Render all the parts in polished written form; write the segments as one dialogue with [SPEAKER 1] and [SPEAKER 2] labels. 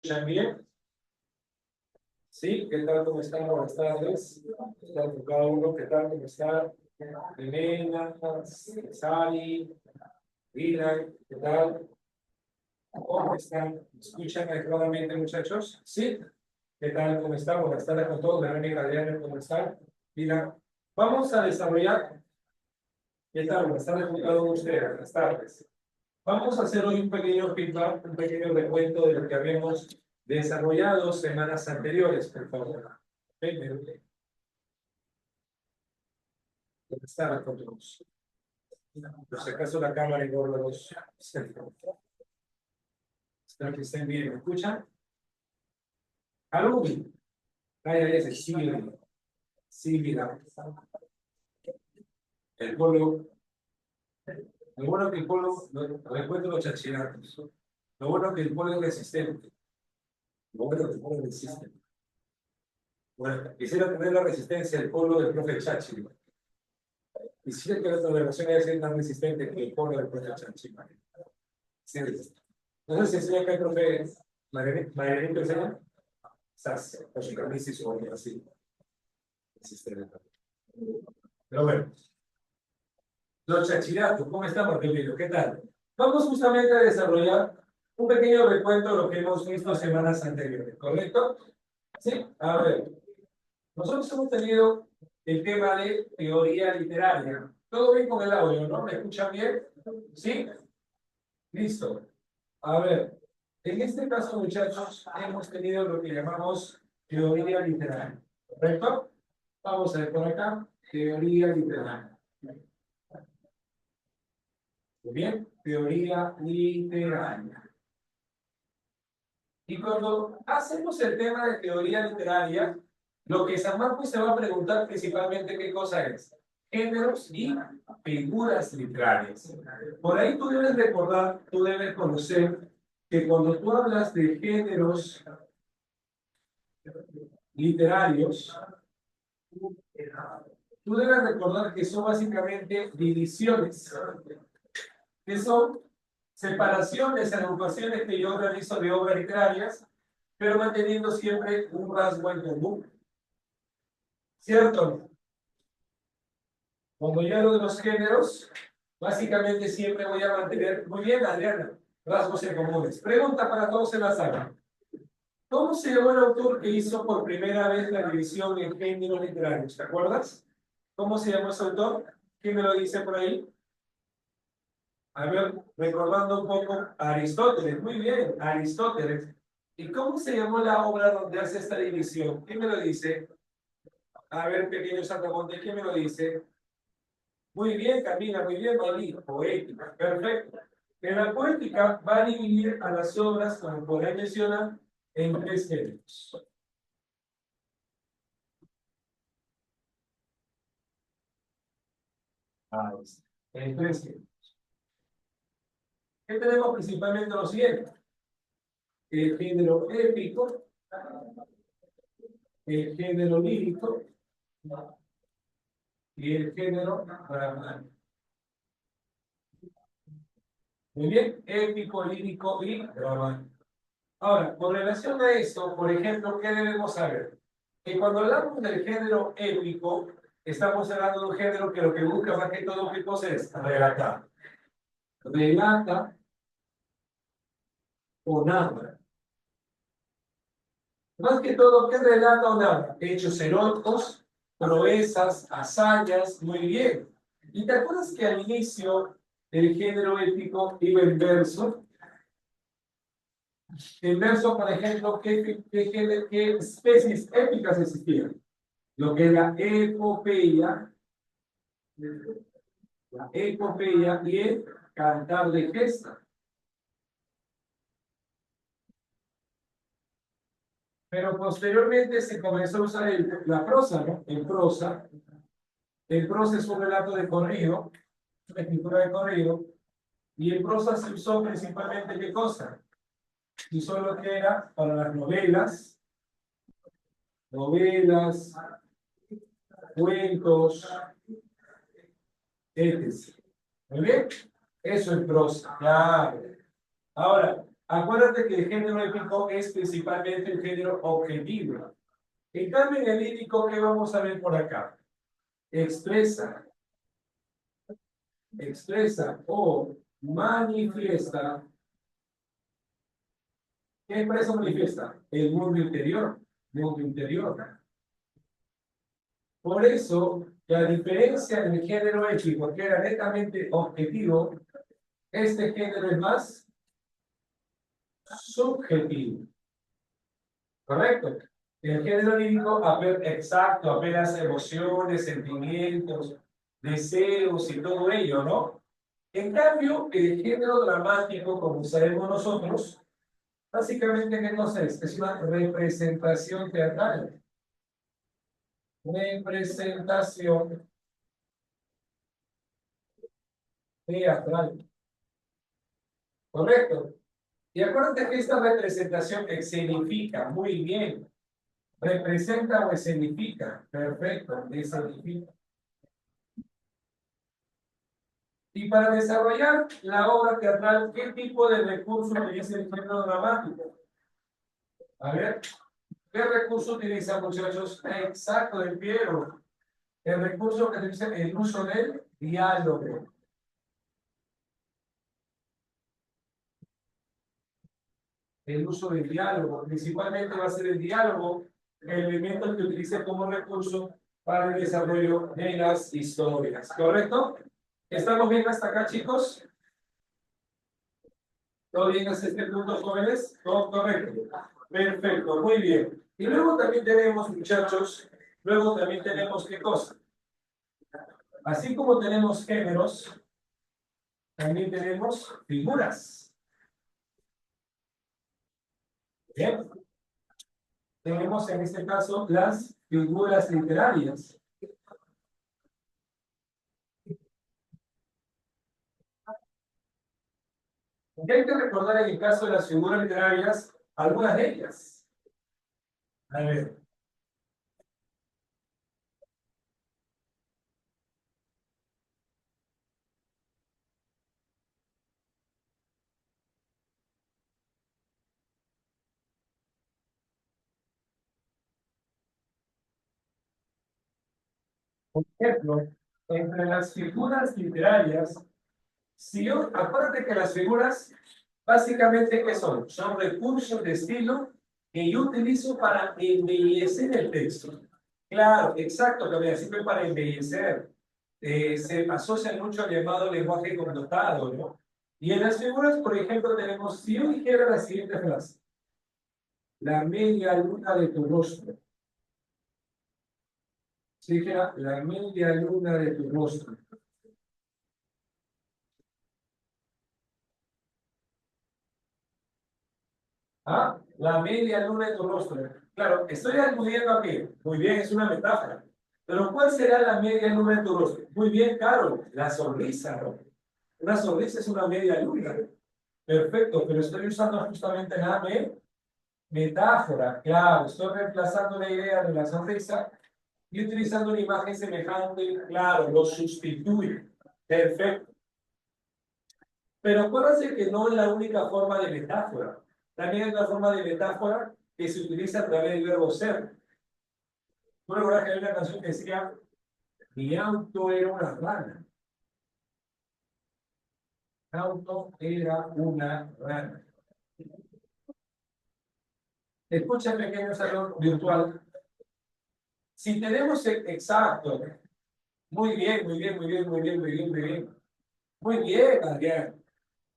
[SPEAKER 1] ¿Escuchan bien? ¿Sí? ¿Qué tal? ¿Cómo están? Buenas tardes. ¿Qué tal con cada uno? ¿Qué tal? ¿Cómo está? Elena, Sally, Dylan, ¿qué tal? ¿Cómo están? ¿Me escuchan adecuadamente, muchachos? ¿Sí? ¿Qué tal? ¿Cómo están? Buenas tardes con todos. Verónica, Adriana, ¿cómo están? Dylan. Vamos a desarrollar. ¿Qué tal? Buenas tardes con cada uno de ustedes. Buenas tardes. Vamos a hacer hoy un pequeño feedback, un pequeño recuento de lo que habíamos desarrollado semanas anteriores, por favor. Buenas tardes con todos. Por si acaso la cámara engorda los... Espero que estén bien. ¿Me escuchan? ¿Aló? Ay, ay, ese sí, sí, mira. El polo, lo bueno que el polo, recuerdo los chachinatos. Lo bueno que el polo es resistente. Lo bueno que el polo es resistente. Bueno, quisiera tener la resistencia del polo del profe Chachi. Quisiera que nuestra relación haya sido tan resistente que el polo del profe Chachi. Sí, no sé si enseña acá el profe Marianito enseña. SAS, con su camisa y su boina así. Resistente. Pero bueno. Los chachiratos, ¿cómo estamos, Emilio? ¿Qué tal? Vamos justamente a desarrollar un pequeño recuento de lo que hemos visto semanas anteriores, ¿correcto? Sí, a ver. Nosotros hemos tenido el tema de teoría literaria. Todo bien con el audio, ¿no? ¿Me escuchan bien? ¿Sí? Listo. A ver, en este caso, muchachos, hemos tenido lo que llamamos teoría literaria, ¿correcto? Vamos a ver por acá, teoría literaria. Muy bien, teoría literaria. Y cuando hacemos el tema de teoría literaria, lo que San Marcos se va a preguntar principalmente qué cosa es. Géneros y figuras literarias. Por ahí tú debes recordar, tú debes conocer que cuando tú hablas de géneros literarios, tú debes recordar que son básicamente divisiones, que son separaciones, agrupaciones que yo realizo de obras literarias, pero manteniendo siempre un rasgo en común. ¿Cierto? Cuando yo hablo de los géneros, básicamente siempre voy a mantener, muy bien, Adriana, rasgos en comunes. Pregunta para todos en la sala. ¿Cómo se llamó el autor que hizo por primera vez la división en géneros literarios? ¿Te acuerdas? ¿Cómo se llamó ese autor? ¿Quién me lo dice por ahí? A ver, recordando un poco, Aristóteles. Muy bien, Aristóteles. ¿Y cómo se llamó la obra donde hace esta división? ¿Quién me lo dice? A ver, pequeño Santamonte, ¿quién me lo dice? Muy bien, Camila, muy bien, Marí. Poética, perfecto. En la poética va a dividir a las obras, como por ahí menciona, en tres géneros. Ah, en tres géneros. ¿Qué tenemos principalmente lo siguiente? El género épico, el género lírico y el género dramático. Muy bien, épico, lírico y dramático. Ahora, con relación a esto, por ejemplo, ¿qué debemos saber? Que cuando hablamos del género épico, estamos hablando de un género que lo que busca más que todo, ¿qué cosa es? Relatar. Relata o narra. Más que todo, ¿qué relata o narra? Hechos heroicos, proezas, hazañas, muy bien. ¿Y te acuerdas que al inicio el género épico iba en verso? En verso, por ejemplo, ¿qué especies épicas existían? Lo que es la epopeya y el cantar de gesta. Pero posteriormente se comenzó a usar la prosa, ¿no? El prosa es un relato de corrido, una escritura de corrido, y en prosa se usó principalmente ¿qué cosa? Se usó lo que era para las novelas, cuentos, etc. ¿Muy bien? Eso es prosa, claro. Ahora, Acuérdate que el género épico es principalmente un género objetivo. En cambio, en el lírico, ¿qué vamos a ver por acá? Expresa, expresa o manifiesta. ¿Qué expresa o manifiesta? El mundo interior, mundo interior. Por eso, la diferencia del género épico, que era netamente objetivo, este género es más subjetivo. ¿Correcto? El género lírico, exacto, apenas emociones, sentimientos, deseos y todo ello, ¿no? En cambio, el género dramático, como sabemos nosotros, básicamente, ¿qué cosa es? Es una representación teatral. Representación teatral. ¿Correcto? Y acuérdate que esta representación escenifica, muy bien. Representa o escenifica. Perfecto, escenifica. Y para desarrollar la obra teatral, ¿qué tipo de recurso utiliza el género dramático? A ver, ¿qué recurso utiliza, muchachos? Exacto, el Piero. El recurso que utiliza el uso del diálogo. El uso del diálogo. Principalmente va a ser el diálogo el elemento que utilice como recurso para el desarrollo de las historias. ¿Correcto? ¿Estamos bien hasta acá, chicos? ¿Todo bien hasta este punto, jóvenes? ¿Todo correcto? Perfecto, muy bien. Y luego también tenemos, muchachos, luego también tenemos, ¿qué cosa? Así como tenemos géneros, también tenemos figuras. Bien. Tenemos en este caso las figuras literarias. Y hay que recordar en el caso de las figuras literarias, algunas de ellas. A ver, por ejemplo, entre las figuras literarias, si yo, aparte que las figuras, básicamente, ¿qué son? Son recursos de estilo que yo utilizo para embellecer el texto. Claro, exacto, Camila, sirve para embellecer. Se asocia mucho al llamado lenguaje connotado, ¿no? Y en las figuras, por ejemplo, tenemos, si yo dijera la siguiente frase, la media luna de tu rostro. Si dijera la media luna de tu rostro. ¿Ah? La media luna de tu rostro. Claro, estoy aludiendo a qué. Muy bien, es una metáfora. Pero ¿cuál será la media luna de tu rostro? Muy bien, Carol, la sonrisa, ¿no? Una sonrisa es una media luna. Perfecto, pero estoy usando justamente la metáfora. Claro, estoy reemplazando la idea de la sonrisa y utilizando una imagen semejante. Claro, lo sustituye. Perfecto. Pero acuérdense que no es la única forma de metáfora. También hay una forma de metáfora que se utiliza a través del verbo ser. ¿Tú recuerdas que hay una canción que decía, mi auto era una rana? Mi auto era una rana. Escucha, pequeño salón virtual. Si tenemos exacto, muy bien, muy bien, muy bien, muy bien, muy bien, muy bien. Muy bien, Adrián.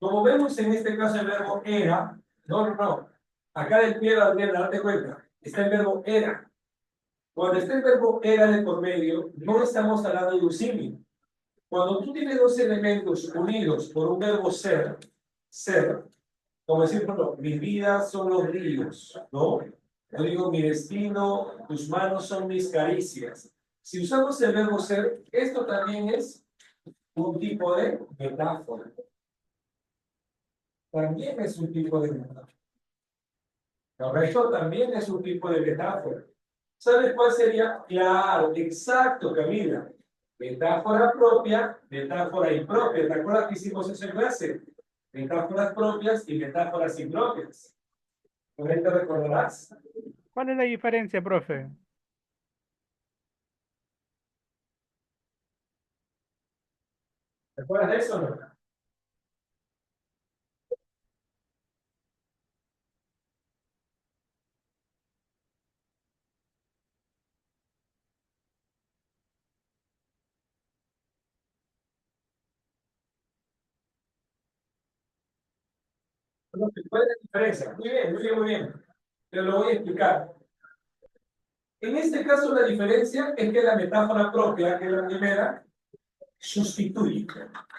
[SPEAKER 1] Como vemos en este caso el verbo era, no, no, no. Acá del pie, Adrián, date cuenta, está el verbo era. Cuando está el verbo era de por medio, no estamos hablando de un símil. Cuando tú tienes dos elementos unidos por un verbo ser, ser, como decir, por ejemplo, mis vidas son los ríos, ¿no? Yo digo, mi destino, tus manos son mis caricias. Si usamos el verbo ser, esto también es un tipo de metáfora. También es un tipo de metáfora. ¿Correcto? También es un tipo de metáfora. ¿Sabes cuál sería? Claro, exacto, Camila. Metáfora propia, metáfora impropia. ¿Te acuerdas que hicimos eso en clase? Metáforas propias y metáforas impropias. ¿Correcto? ¿Recordarás?
[SPEAKER 2] ¿Cuál es la diferencia, profe?
[SPEAKER 1] ¿Recuerdas de eso o no? ¿Cuál es la diferencia? Muy bien, muy bien, muy bien. Te lo voy a explicar. En este caso, la diferencia es que la metáfora propia, que es la primera, sustituye.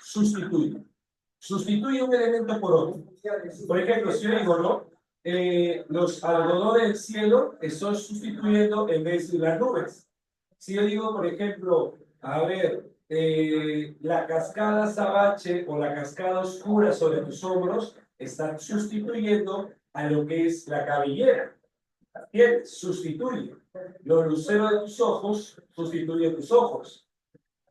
[SPEAKER 1] Sustituye. Sustituye un elemento por otro. Por ejemplo, si yo digo, ¿no? Los algodones del cielo estoy sustituyendo en vez de las nubes. Si yo digo, por ejemplo, a ver, la cascada Sabache o la cascada oscura sobre tus hombros están sustituyendo a lo que es la cabellera. ¿Entiendes? Sustituye. Los luceros de tus ojos sustituyen tus ojos.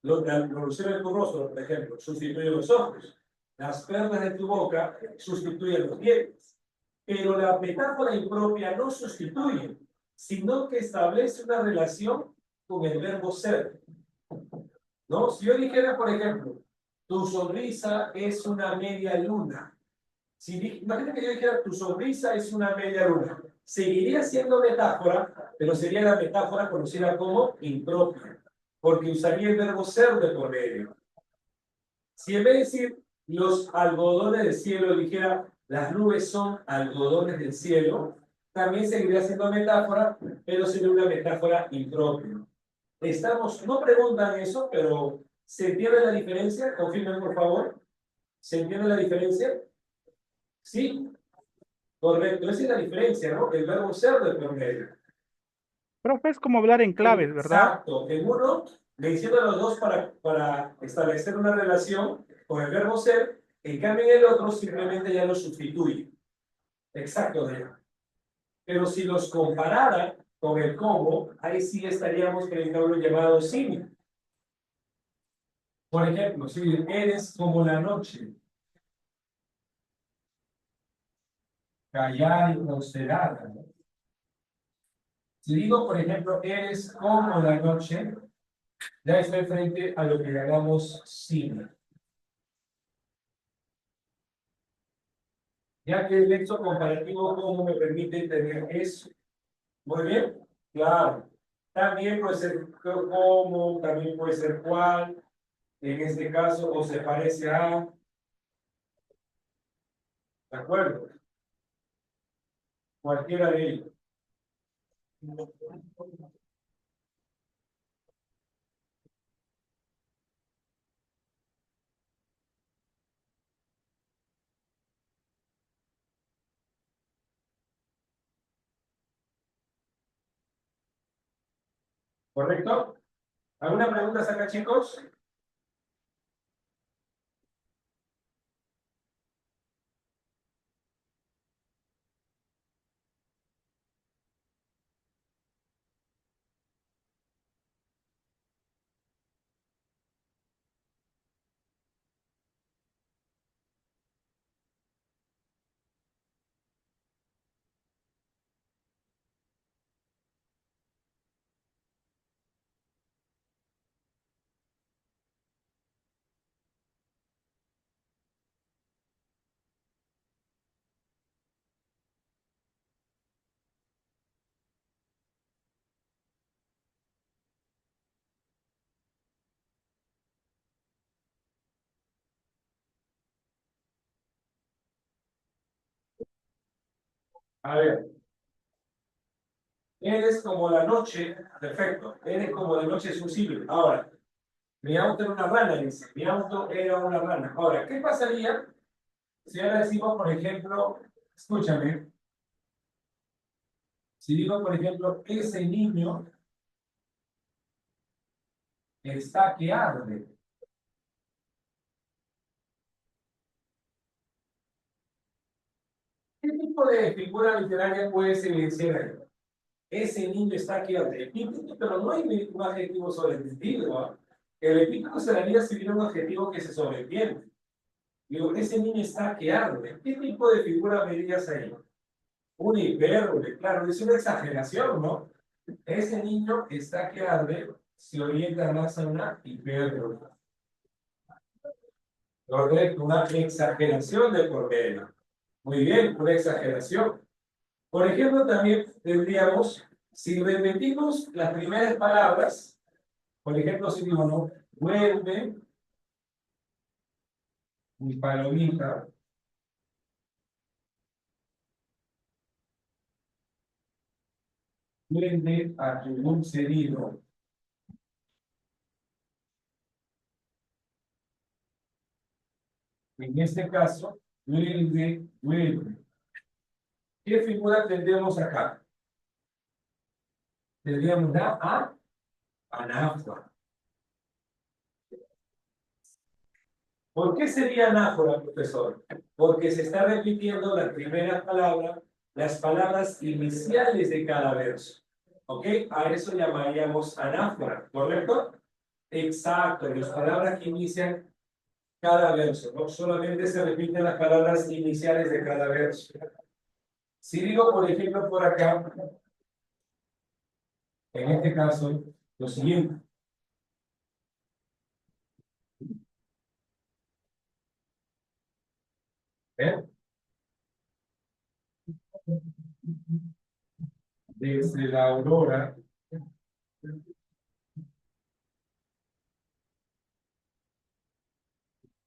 [SPEAKER 1] Los luceros de tu rostro, por ejemplo, sustituyen los ojos. Las perlas de tu boca sustituyen los dientes. Pero la metáfora impropia no sustituye, sino que establece una relación con el verbo ser. ¿No? Si yo dijera, por ejemplo, tu sonrisa es una media luna. Imagínate que yo dijera, tu sonrisa es una media luna. Seguiría siendo metáfora, pero sería la metáfora conocida como impropia, porque usaría el verbo ser de por medio. Si en vez de decir los algodones del cielo dijera las nubes son algodones del cielo, también seguiría siendo metáfora, pero sería una metáfora impropia. Estamos, no preguntan eso, pero ¿se entiende la diferencia? Confirmen, por favor. ¿Se entiende la diferencia? Sí, correcto. Esa es la diferencia, ¿no? El verbo ser de por medio.
[SPEAKER 2] Profe, es como hablar en claves, ¿verdad?
[SPEAKER 1] Exacto. En uno, le hicieron a los dos para establecer una relación con el verbo ser, en cambio en el otro simplemente ya lo sustituye. Exacto, Daniel. Pero si los comparara con el cómo, ahí sí estaríamos frente a uno llamado símil. Por ejemplo, si eres como la noche, callada y considerada, ¿no? Si digo, por ejemplo, eres como la noche, ya estoy frente a lo que llamamos símil. Ya que el nexo comparativo como me permite tener eso. Muy bien, claro. También puede ser como, también puede ser cual, en este caso, o se parece a, ¿de acuerdo? Cualquiera de ellos. ¿Correcto? ¿Alguna pregunta acá, chicos? A ver, eres como la noche, perfecto, eres como la noche sensible. Ahora, mi auto era una rana, dice, mi auto era una rana. Ahora, ¿qué pasaría si ahora decimos, por ejemplo, escúchame, si digo, por ejemplo, ese niño está que arde? ¿Qué tipo de figura literaria puedes evidenciar ahí? Ese niño está que arde. Epíteto, pero no hay un adjetivo sobreentendido, ¿ah? El epíteto se daría si hubiera un adjetivo que se sobreentiende. Digo, ese niño está que arde. ¿Qué tipo de figura verías ahí? Una hipérbole, claro, es una exageración, ¿no? Ese niño está que arde, se orienta más a una hipérbole. Correcto, una exageración de por medio. Muy bien, una exageración. Por ejemplo, también tendríamos, si repetimos las primeras palabras, por ejemplo, si digo, no, vuelve mi palomita, vuelve a tu dulce nido. En este caso, vuelve, vuelve. ¿Qué figura tendríamos acá? Tendríamos la anáfora. ¿Por qué sería anáfora, profesor? Porque se está repitiendo las primeras palabras, las palabras iniciales de cada verso. ¿Ok? A eso llamaríamos anáfora, ¿correcto? Exacto, las palabras que inician cada verso, ¿no? Solamente se repiten las palabras iniciales de cada verso. Si digo, por ejemplo, por acá, en este caso, lo siguiente. ¿Ven? Desde la aurora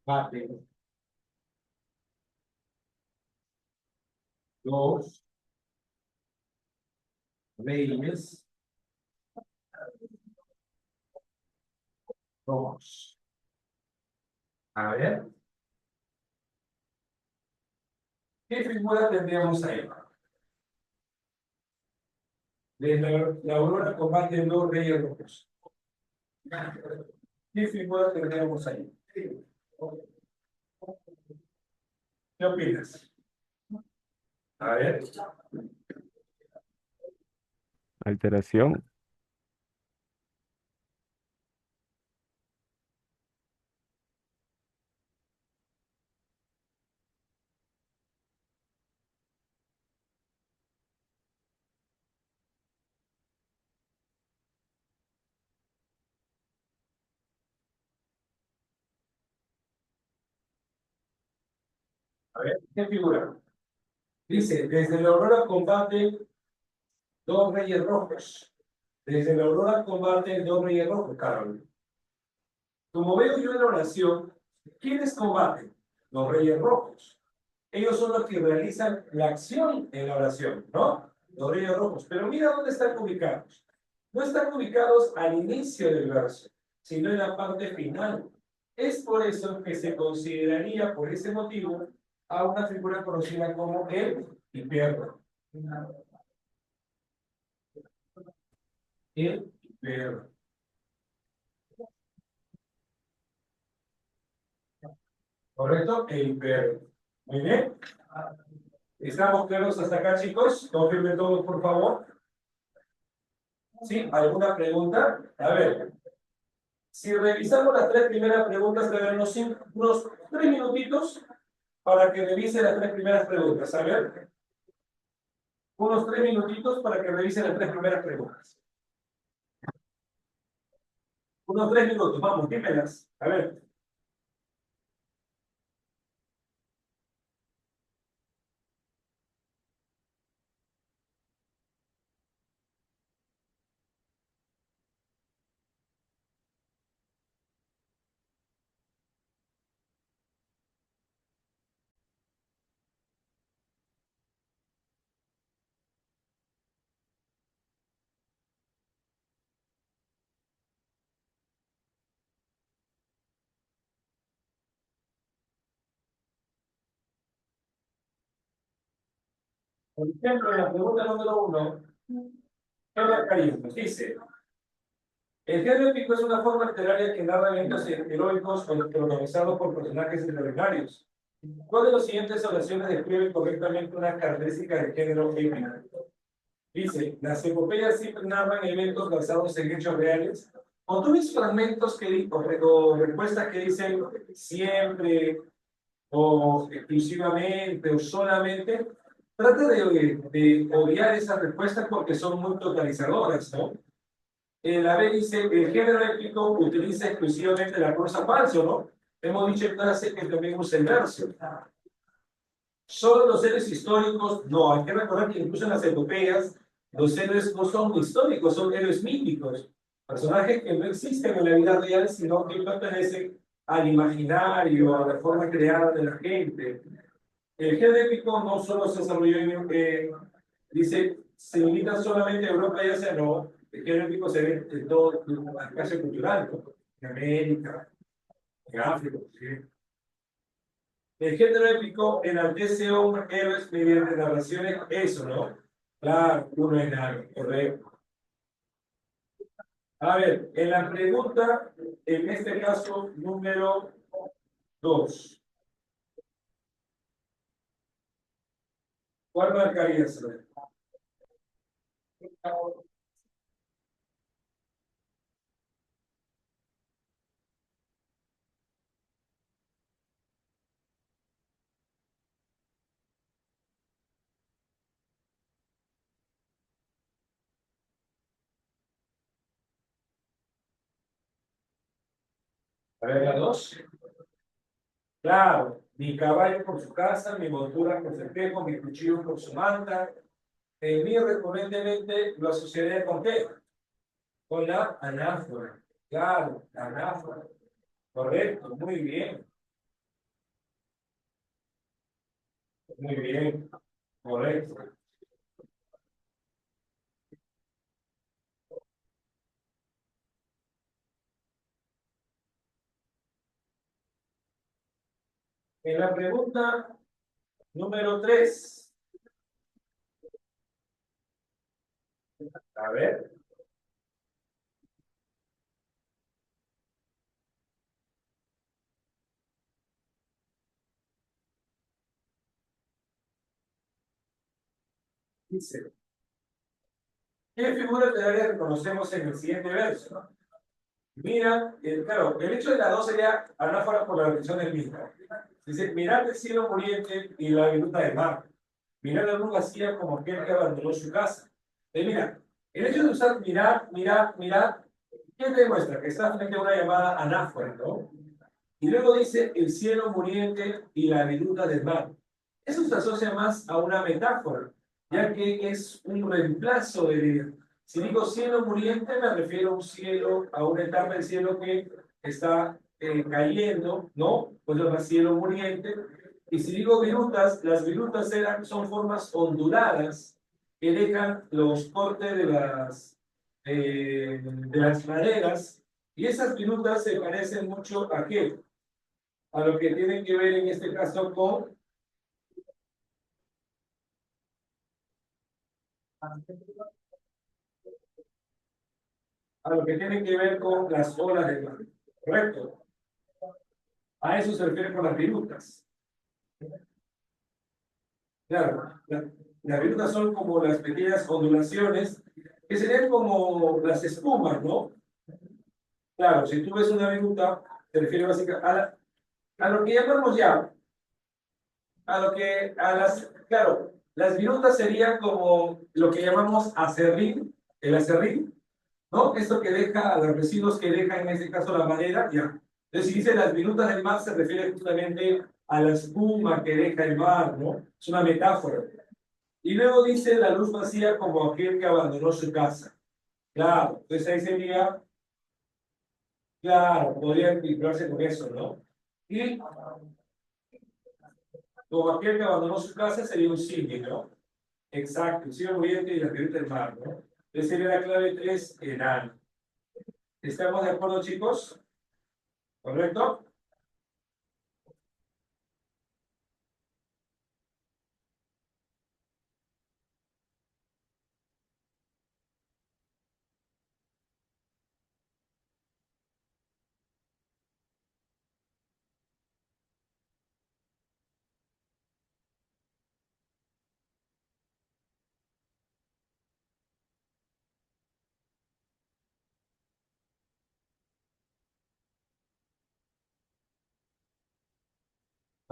[SPEAKER 1] baten los reyes rojos. A ver, ¿qué figura tendríamos ahí? Desde la aurora combaten los reyes rojos. ¿Qué figura tendríamos ahí? ¿Qué opinas? A ver,
[SPEAKER 3] Alteración.
[SPEAKER 1] a ver, ¿qué figura? Dice, desde la aurora combaten dos reyes rojos. Desde la aurora combaten dos reyes rojos, Carol. Como veo yo en la oración, ¿quiénes combaten? Los reyes rojos. Ellos son los que realizan la acción en la oración, ¿no? Los reyes rojos. Pero mira dónde están ubicados. No están ubicados al inicio del verso, sino en la parte final. Es por eso que se consideraría, por ese motivo, a una figura conocida como el hipérbole. El hipérbole. ¿Correcto? El hipérbole. Muy bien. ¿Estamos claros hasta acá, chicos? Confirmen todos, por favor. ¿Sí? ¿Alguna pregunta? A ver, si revisamos las tres primeras preguntas, te daré unos 3 minutitos para que revise las tres primeras preguntas. A ver, unos 3 minutitos para que revise las tres primeras preguntas. Unos 3 minutos, vamos, dímelas. A ver. Por ejemplo, en la pregunta número 1, ¿qué dice? El género épico es una forma literaria que narra eventos heroicos protagonizados por personajes extraordinarios. ¿Cuál de las siguientes oraciones describe correctamente una característica del género épico? Dice, las epopeyas siempre narran eventos basados en hechos reales. O tú ves fragmentos o respuestas que dicen siempre o exclusivamente o solamente, trata de obviar esas respuestas porque son muy totalizadoras, ¿no? La B dice, el género épico utiliza exclusivamente la prosa falso, ¿no? Hemos dicho en clase que también usa el verso. Solo los héroes históricos, no, hay que recordar que incluso en las epopeyas, los héroes no son históricos, son héroes míticos, personajes que no existen en la vida real, sino que pertenecen al imaginario, a la forma creada de la gente. El género épico no solo se desarrolló dice, se limita solamente a Europa y Asia, no, el género épico se ve en todo el espacio cultural, ¿no? En América, en África, ¿sí? El género épico enaltece a un héroes mediante narraciones, eso, ¿no? Claro, uno es nada, correcto. A ver, en la pregunta, en este caso, número 2, ¿cuál marcarías? A ver, la 2. Claro, mi caballo por su casa, mi montura por su espejo, mi cuchillo por su manta. En mí recurrentemente lo asociaría con qué? Con la anáfora. Claro, la anáfora. Correcto, muy bien, muy bien, correcto. En la pregunta número 3, a ver, dice, ¿qué figura literaria reconocemos en el siguiente verso? Mira, claro, el hecho de la 2 sería anáfora por la repetición del mismo. Dice, mirad el cielo muriente y la viruta del mar. Mirad la luz vacía como aquel que abandonó su casa. Mira, el hecho de usar mirar, mirar, mirar, ¿qué te demuestra? Que está frente a una llamada anáfora, ¿no? Y luego dice el cielo muriente y la viruta del mar. Eso se asocia más a una metáfora, ya que es un reemplazo de vida. Si digo cielo muriente, me refiero a un cielo, a una etapa del cielo que está cayendo, ¿no? Pues lo cielo muriente. Y si digo virutas, las virutas son formas onduladas que dejan los cortes de las maderas, y esas virutas se parecen mucho a qué? A lo que tiene que ver en este caso con a lo que tiene que ver con las olas del mar. ¿Correcto? A eso se refiere con las virutas. Claro, las virutas son como las pequeñas ondulaciones que serían como las espumas, ¿no? Claro, si tú ves una viruta, se refiere básicamente a lo que llamamos ya, claro, las virutas serían como lo que llamamos acerrín, el acerrín, ¿no? Esto que deja, los residuos que deja en este caso la madera, ya. Entonces, si dice las virutas del mar, se refiere justamente a la espuma que deja el mar, ¿no? Es una metáfora. Y luego dice la luz vacía como aquel que abandonó su casa. Claro, entonces ahí sería, claro, podría vincularse con eso, ¿no? Y como aquel que abandonó su casa sería un símil, ¿no? Exacto, el cielo muriente y la viruta del mar, ¿no? Entonces sería la clave 3, enano. ¿Estamos de acuerdo, chicos? ¿Correcto?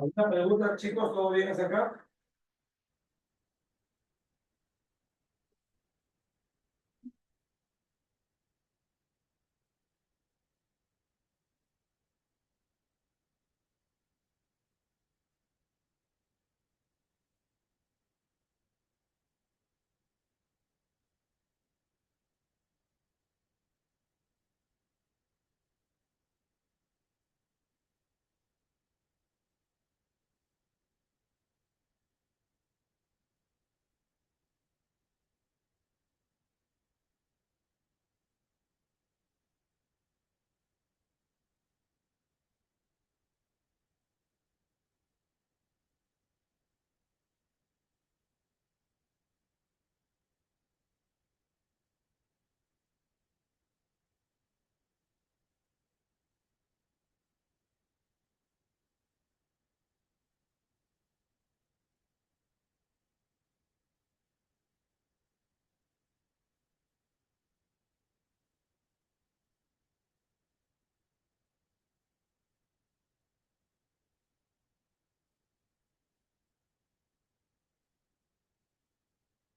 [SPEAKER 1] ¿Alguna pregunta, chicos? ¿Todo bien hasta acá?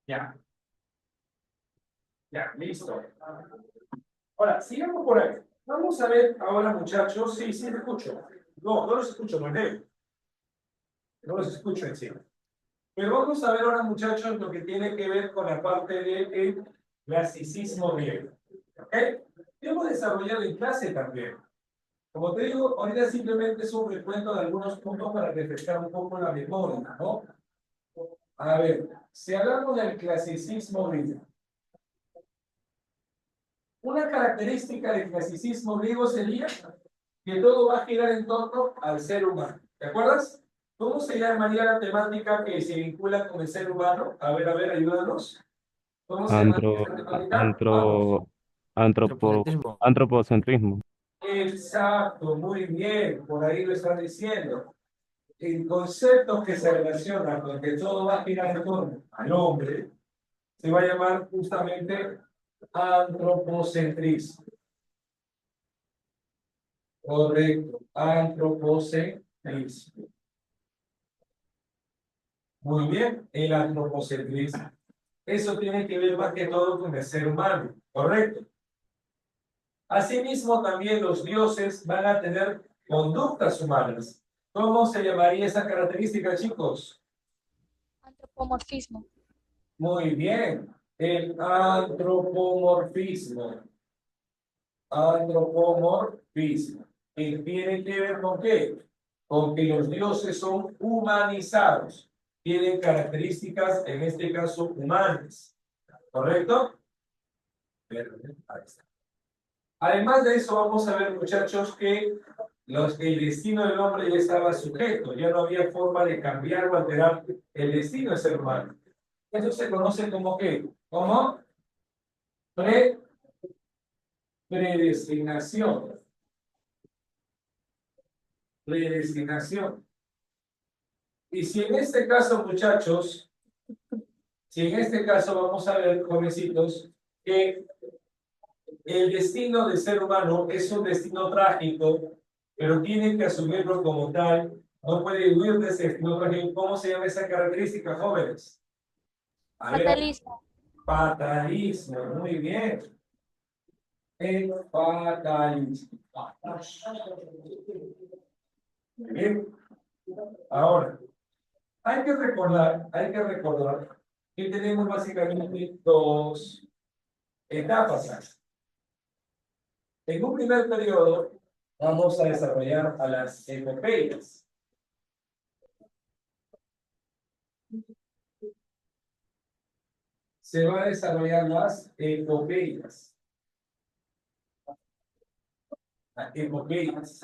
[SPEAKER 1] Ya, ya, listo. Ahora, sigamos por ahí. Vamos a ver ahora, muchachos. Sí, sí, te escucho. No, no los escucho, no leo. No los escucho encima. Pero vamos a ver ahora, muchachos, lo que tiene que ver con la parte del clasicismo griego. ¿Ok? Hemos desarrollado en clase también. Como te digo, ahorita simplemente es un recuento de algunos puntos para refrescar un poco la memoria, ¿no? A ver, si hablamos del clasicismo griego, una característica del clasicismo griego sería que todo va a girar en torno al ser humano. ¿Te acuerdas? ¿Cómo se llamaría la temática que se vincula con el ser humano? A ver, ayúdanos. ¿Cómo se llamaría
[SPEAKER 3] Antro,
[SPEAKER 1] esta
[SPEAKER 3] a-
[SPEAKER 1] temática? Vamos.
[SPEAKER 3] antro,
[SPEAKER 4] Antropocentrismo.
[SPEAKER 3] antropocentrismo.
[SPEAKER 1] Exacto, muy bien, por ahí lo están diciendo. El concepto que se relaciona con que todo va a girar en torno al hombre se va a llamar justamente antropocentrismo. Correcto, antropocentrismo. Muy bien, el antropocentrismo. Eso tiene que ver más que todo con el ser humano, ¿correcto? Asimismo, también los dioses van a tener conductas humanas. ¿Cómo se llamaría esa característica, chicos?
[SPEAKER 5] Antropomorfismo.
[SPEAKER 1] Muy bien, el antropomorfismo. Antropomorfismo. ¿Y tiene que ver con qué? Con que los dioses son humanizados. Tienen características, en este caso, humanas. ¿Correcto? Ahí está. Además de eso, vamos a ver, muchachos, que el destino del hombre ya estaba sujeto, ya no había forma de cambiar o alterar el destino del ser humano. Eso se conoce como ¿qué? Como pre- predestinación. Predestinación. Y si en este caso, muchachos, si en este caso vamos a ver, jovencitos, que el destino del ser humano es un destino trágico, pero tiene que asumirlo como tal, no puede huir de ese destino trágico. ¿Cómo se llama esa característica, jóvenes? A ver,
[SPEAKER 5] Fatalismo.
[SPEAKER 1] fatalismo, muy bien. El fatalismo. Muy bien. Ahora, hay que recordar que tenemos básicamente dos etapas. En un primer periodo, vamos a desarrollar a las epopeyas. Se va a desarrollar las epopeyas. Las epopeyas.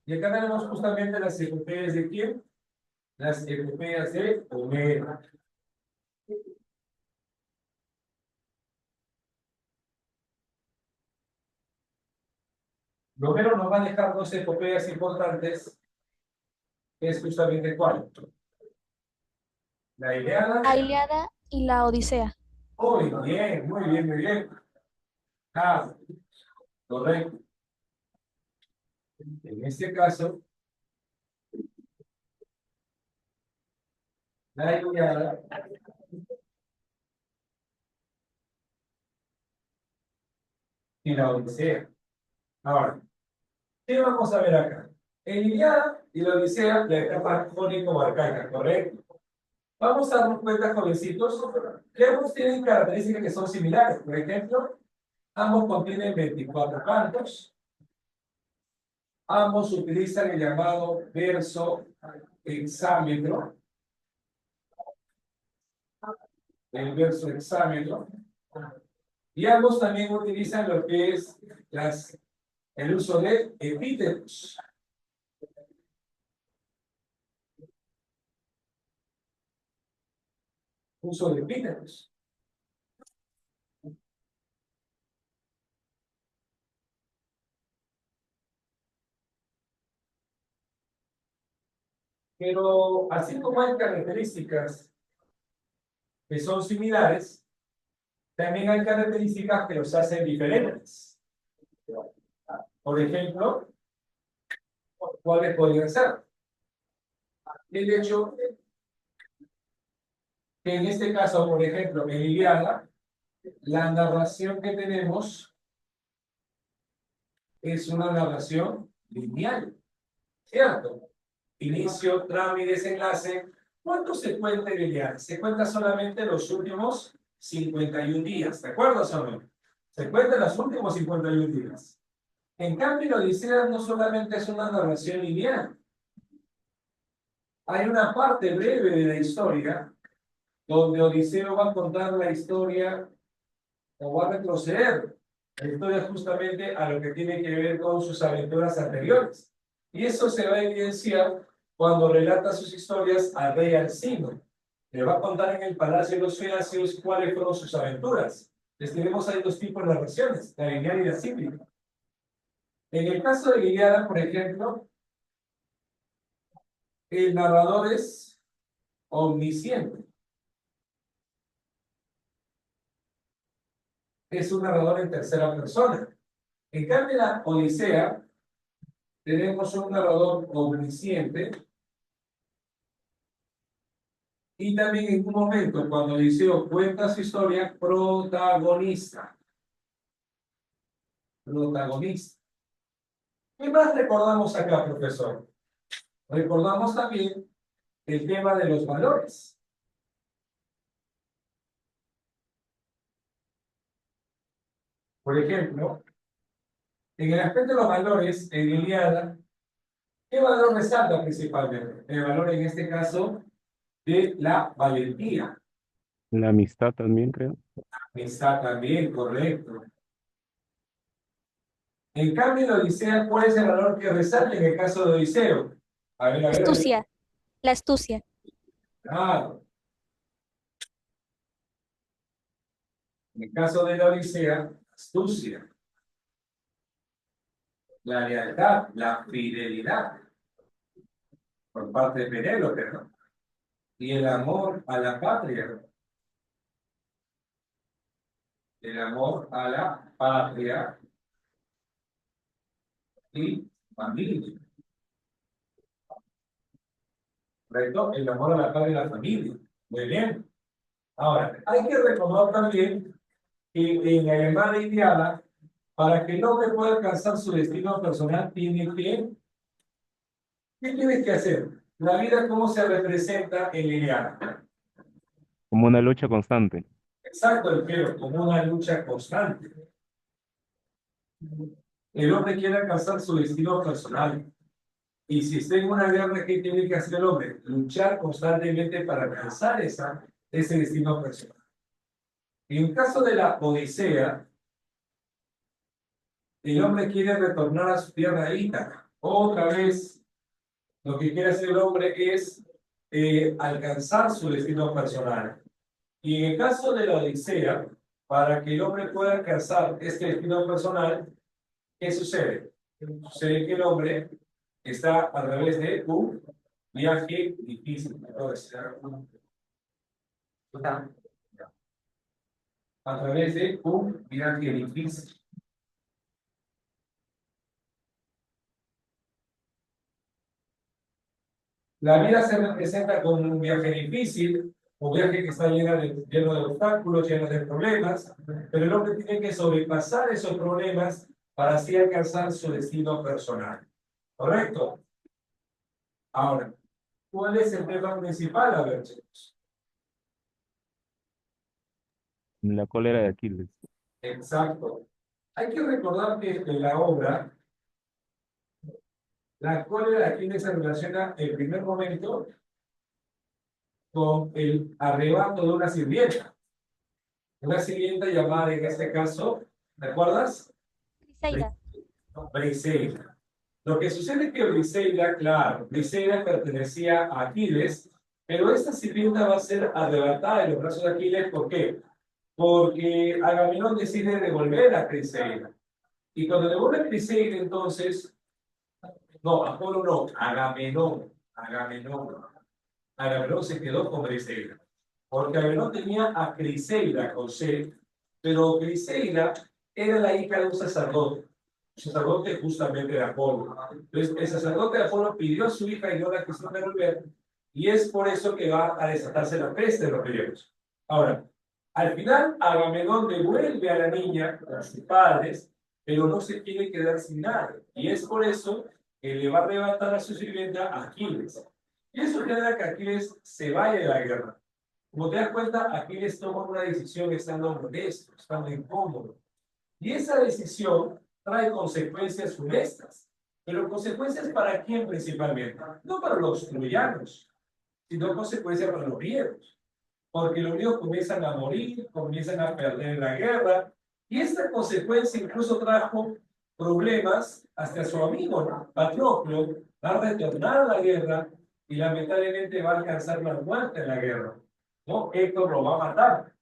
[SPEAKER 1] Y acá tenemos justamente las epopeyas de quién? Las epopeyas de Homero. Homero nos va a dejar dos epopeyas importantes, que es justamente cuál. La Ilíada.
[SPEAKER 5] La Ilíada y la Odisea.
[SPEAKER 1] Muy bien, muy bien, muy bien. Ah, correcto. En este caso, la Ilíada y la Odisea. Ahora, ¿qué vamos a ver acá? En Ilíada y la Odisea, la etapa jónico-arcaica, ¿correcto? Vamos a darnos cuenta, jovencitos, que ambos tienen características que son similares. Por ejemplo, ambos contienen 24 cantos. Ambos utilizan el llamado verso hexámetro. El verso hexámetro. Y ambos también utilizan lo que es el uso de epítetos. Uso de epítetos. Pero así como hay características que son similares, también hay características que los hacen diferentes. Por ejemplo, ¿cuáles podrían ser? El hecho que en este caso, por ejemplo, en Ilíada, la narración que tenemos es una narración lineal, ¿cierto? Inicio, trama y desenlace. ¿Cuánto se cuenta en Ilíada? Se cuenta solamente los últimos 51 días, ¿de acuerdo o no? Se cuentan los últimos 51 días. En cambio, la Odisea no solamente es una narración lineal. Hay una parte breve de la historia donde Odiseo va a contar la historia o va a retroceder la historia justamente a lo que tiene que ver con sus aventuras anteriores. Y eso se va a evidenciar cuando relata sus historias al rey Alcino. Le va a contar en el palacio de los Feacios cuáles fueron sus aventuras. Les tenemos ahí dos tipos de narraciones, la lineal y la cíclica. En el caso de Ilíada, por ejemplo, el narrador es omnisciente. Es un narrador en tercera persona. En cambio, en la Odisea, tenemos un narrador omnisciente y también en un momento, cuando Odiseo cuenta su historia, protagonista. Protagonista. ¿Qué más recordamos acá, profesor? Recordamos también el tema de los valores. Por ejemplo, en el aspecto de los valores, en Ilíada, ¿qué valor resalta principalmente? El valor, en este caso, de la valentía.
[SPEAKER 3] La amistad también, creo.
[SPEAKER 1] Está también correcto. En cambio, en la Odisea, ¿cuál es el valor que resalta en el caso de Odiseo? A ver.
[SPEAKER 5] Astucia. La astucia.
[SPEAKER 1] Claro. En el caso de la Odisea, astucia, la lealtad, la fidelidad por parte de Penélope, ¿no? Y el amor a la patria. El amor a la patria y familia. ¿Correcto? El amor a la patria y la familia. Muy bien. Ahora, hay que recordar también que en la llamada Ilíada, para que el hombre pueda alcanzar su destino personal, ¿qué tienes que hacer? La vida, ¿cómo se representa en la Ilíada?
[SPEAKER 3] Como una lucha constante.
[SPEAKER 1] Exacto, pero como una lucha constante. El hombre quiere alcanzar su destino personal. Y si está en una guerra, ¿qué tiene que hacer el hombre? Luchar constantemente para alcanzar ese destino personal. En caso de la Odisea, el hombre quiere retornar a su tierra Ítaca. Otra vez, lo que quiere hacer el hombre es alcanzar su destino personal. Y en el caso de la Odisea, para que el hombre pueda alcanzar este destino personal, ¿qué sucede? Sucede que el hombre está a través de un viaje difícil. A través de un viaje difícil. La vida se representa como un viaje difícil, un viaje que está lleno de obstáculos, lleno de problemas, pero el hombre tiene que sobrepasar esos problemas para así alcanzar su destino personal. ¿Correcto? Ahora, ¿cuál es el tema principal? A ver, chicos.
[SPEAKER 3] La cólera de Aquiles.
[SPEAKER 1] Exacto. Hay que recordar que en la obra, la cólera de Aquiles se relaciona en primer momento con el arrebato de una sirvienta. Una sirvienta llamada en este caso, ¿recuerdas?
[SPEAKER 5] Briseida.
[SPEAKER 1] Briseida. Lo que sucede es que Briseida, claro, Briseida pertenecía a Aquiles, pero esta sirvienta va a ser arrebatada en los brazos de Aquiles. ¿Por qué? Porque Agamenón decide devolver a Briseida. Y cuando devuelve a Briseida, entonces, no, Apolo no, Agamenón, Agamenón se quedó con Briseida. Porque Agamenón tenía a Criseida con C, pero Criseida era la hija de un sacerdote justamente de Apolo. Entonces, el sacerdote de Apolo pidió a su hija y no la quiso devolver, y es por eso que va a desatarse la peste de los griegos. Ahora, al final, Agamenón devuelve a la niña a sus padres, pero no se quiere quedar sin nada, y es por eso que le va a arrebatar a su sirvienta a Aquiles. Y eso genera que Aquiles se vaya de la guerra. Como te das cuenta, Aquiles toma una decisión estando molesto, estando incómodo. Y esa decisión trae consecuencias funestas. Pero consecuencias para quién principalmente? No para los troyanos, sino consecuencias para los griegos. Porque los griegos comienzan a morir, comienzan a perder la guerra. Y esta consecuencia incluso trajo problemas hasta su amigo, ¿no? Patroclo va a retornar a la guerra y lamentablemente va a alcanzar la muerte en la guerra, ¿no? Héctor lo va a matar.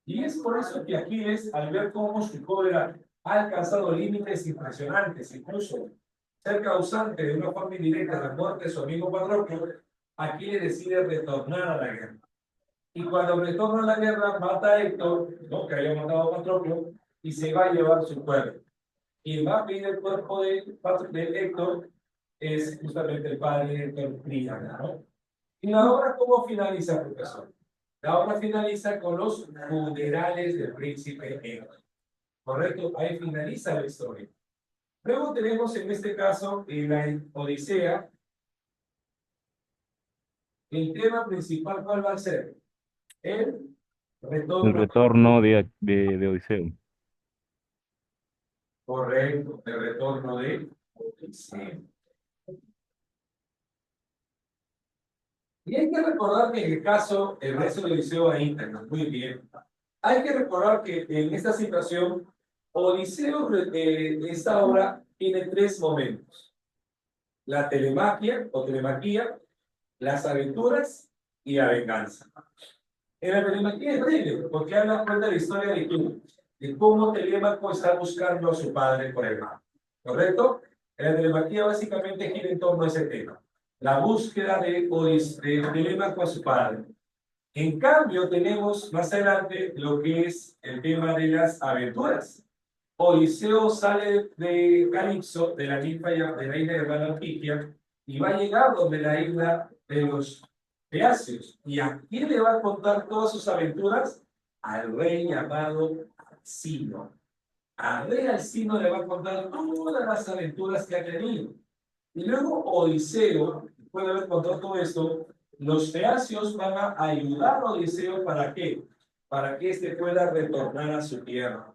[SPEAKER 1] Y es por eso que Aquiles, al ver cómo su cólera ha alcanzado límites impresionantes, incluso ser causante de una forma indirecta de la muerte de su amigo Patroclo, Aquiles decide retornar a la guerra. Y cuando retorna a la guerra, mata a Héctor, ¿no? Que había matado a Patroclo, y se va a llevar su cuerpo. Quien va a pedir el cuerpo de Héctor es justamente el padre de Héctor, Príamo, ¿no? ¿Y la obra cómo finaliza, profesor? La obra finaliza con los funerales del príncipe Héctor. ¿Correcto? Ahí finaliza la historia. Luego tenemos en este caso, en la Odisea, el tema principal, ¿cuál va a ser? El
[SPEAKER 3] El
[SPEAKER 1] retorno.
[SPEAKER 3] retorno de Odiseo.
[SPEAKER 1] Correcto, el retorno de Odiseo. Y hay que recordar que en el caso, el resto de Odiseo a Ítaca, muy bien. Hay que recordar que en esta situación, Odiseo, esta obra, tiene tres momentos: la telemaquia o telemaquía, las aventuras y la venganza. En la telemaquía es breve, porque habla cuenta la historia de cómo Telémaco está buscando a su padre por el mar. ¿Correcto? En la telemaquía básicamente gira en torno a ese tema: la búsqueda de Telémaco a su padre. En cambio, tenemos más adelante lo que es el tema de las aventuras. Odiseo sale de Calipso, de la ninfa de la isla de Anfitia, y va a llegar donde la isla de los Peasios. ¿Y a quién le va a contar todas sus aventuras? Al rey llamado Alcino. Al rey Alcino le va a contar todas las aventuras que ha tenido. Y luego Odiseo, después de haber contado todo esto, los Peasios van a ayudar a Odiseo. ¿Para qué? Para que éste pueda retornar a su tierra.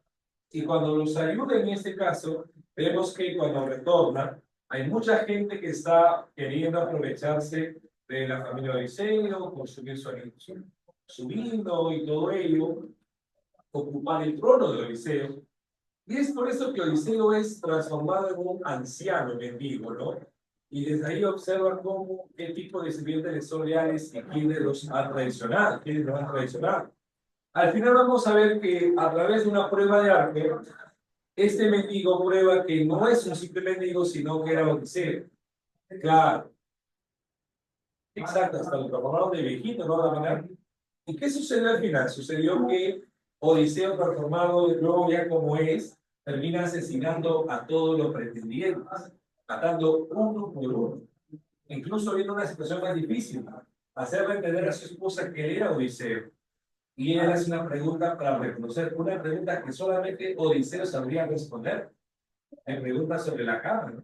[SPEAKER 1] Y cuando los ayuda en este caso, vemos que cuando retorna, hay mucha gente que está queriendo aprovecharse de la familia de Odiseo, consumir su vino y todo ello, ocupar el trono de Odiseo. Y es por eso que Odiseo es transformado en un anciano mendigo, ¿no? Y desde ahí observa cómo, qué tipo de sirvientes les son leales y quiénes los han traicionado, quiénes los han traicionado. Al final vamos a ver que a través de una prueba de arte, este mendigo prueba que no es un simple mendigo, sino que era Odiseo. Claro. Exacto, hasta lo transformaron de viejito, ¿no? ¿Y qué sucedió al final? Sucedió que Odiseo, transformado luego ya como es, termina asesinando a todos los pretendientes, matando uno por uno. incluso viene una situación más difícil, hacerle entender a su esposa que él era Odiseo. Y él hace una pregunta para reconocer, una pregunta que solamente Odiseo sabría responder. Me pregunta sobre la cama, ¿no?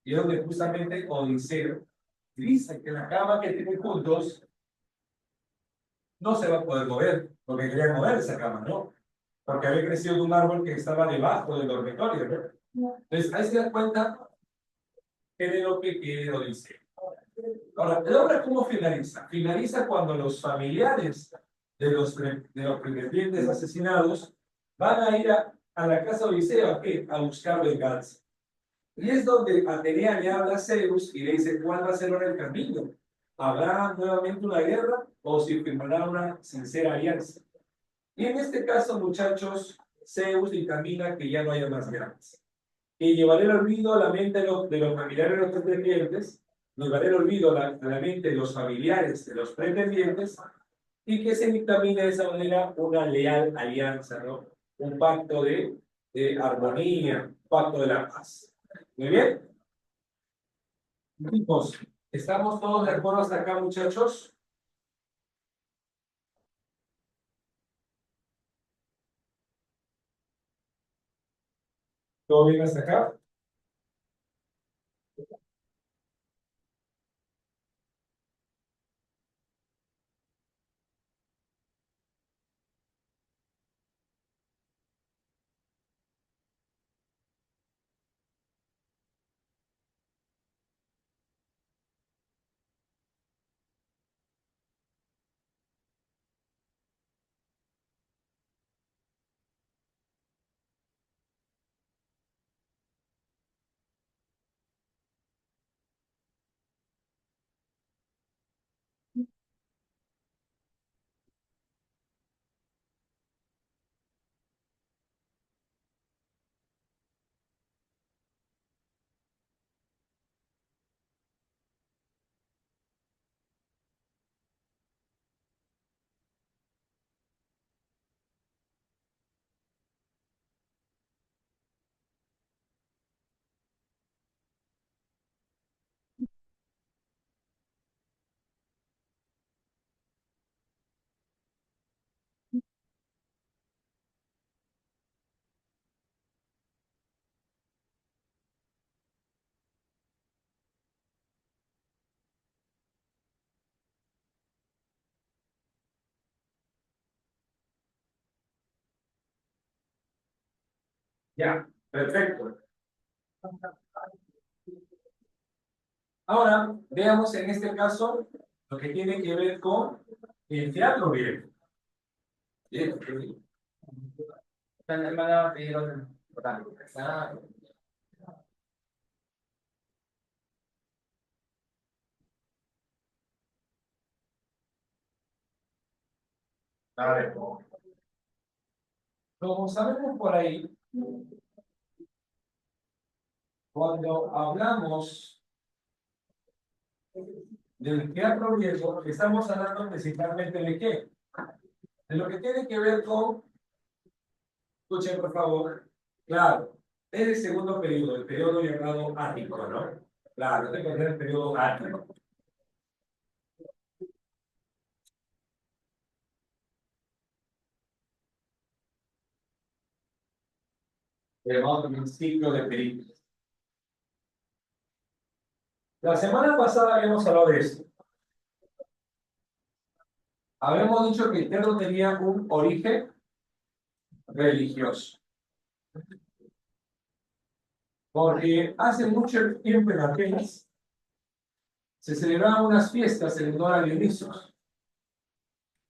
[SPEAKER 1] Y es donde justamente Odiseo dice que la cama que tienen juntos no se va a poder mover, porque quería mover esa cama, ¿no? Porque había crecido de un árbol que estaba debajo del dormitorio, ¿no? Entonces, ahí se da cuenta Penélope que Odiseo. Ahora, ¿la obra cómo finaliza? Finaliza cuando los familiares de los pretendientes asesinados van a ir a la casa de Odiseo, ¿a qué? A buscar venganza. Y es donde Atenea le habla a Zeus y le dice, ¿cuál va a ser ahora el camino? ¿Habrá nuevamente una guerra o si firmará una sincera alianza? Y en este caso, muchachos, Zeus dictamina que ya no haya más guerras. Que llevaré el olvido a la mente de los familiares de los pretendientes, llevaré el olvido a la mente de los familiares de los pretendientes, y que se dictamine de esa manera una leal alianza, ¿no? Un pacto de armonía, un pacto de la paz. Muy bien. Chicos, ¿estamos todos de acuerdo hasta acá, muchachos? ¿Todo bien hasta acá? Ya, perfecto. Ahora, veamos en este caso lo que tiene que ver con el teatro griego. Bien, bien. A ver, como sabemos por ahí, cuando hablamos del teatro griego, estamos hablando principalmente de qué? De lo que tiene que ver con, escuchen por favor, claro, es el segundo periodo, el periodo llamado ático, ¿no? Claro, este es el periodo ático. Llamado también ciclo de periodos. La semana pasada habíamos hablado de esto. Habíamos dicho que el teatro tenía un origen religioso. Porque hace mucho tiempo en Atenas se celebraban unas fiestas en honor a Dionisos.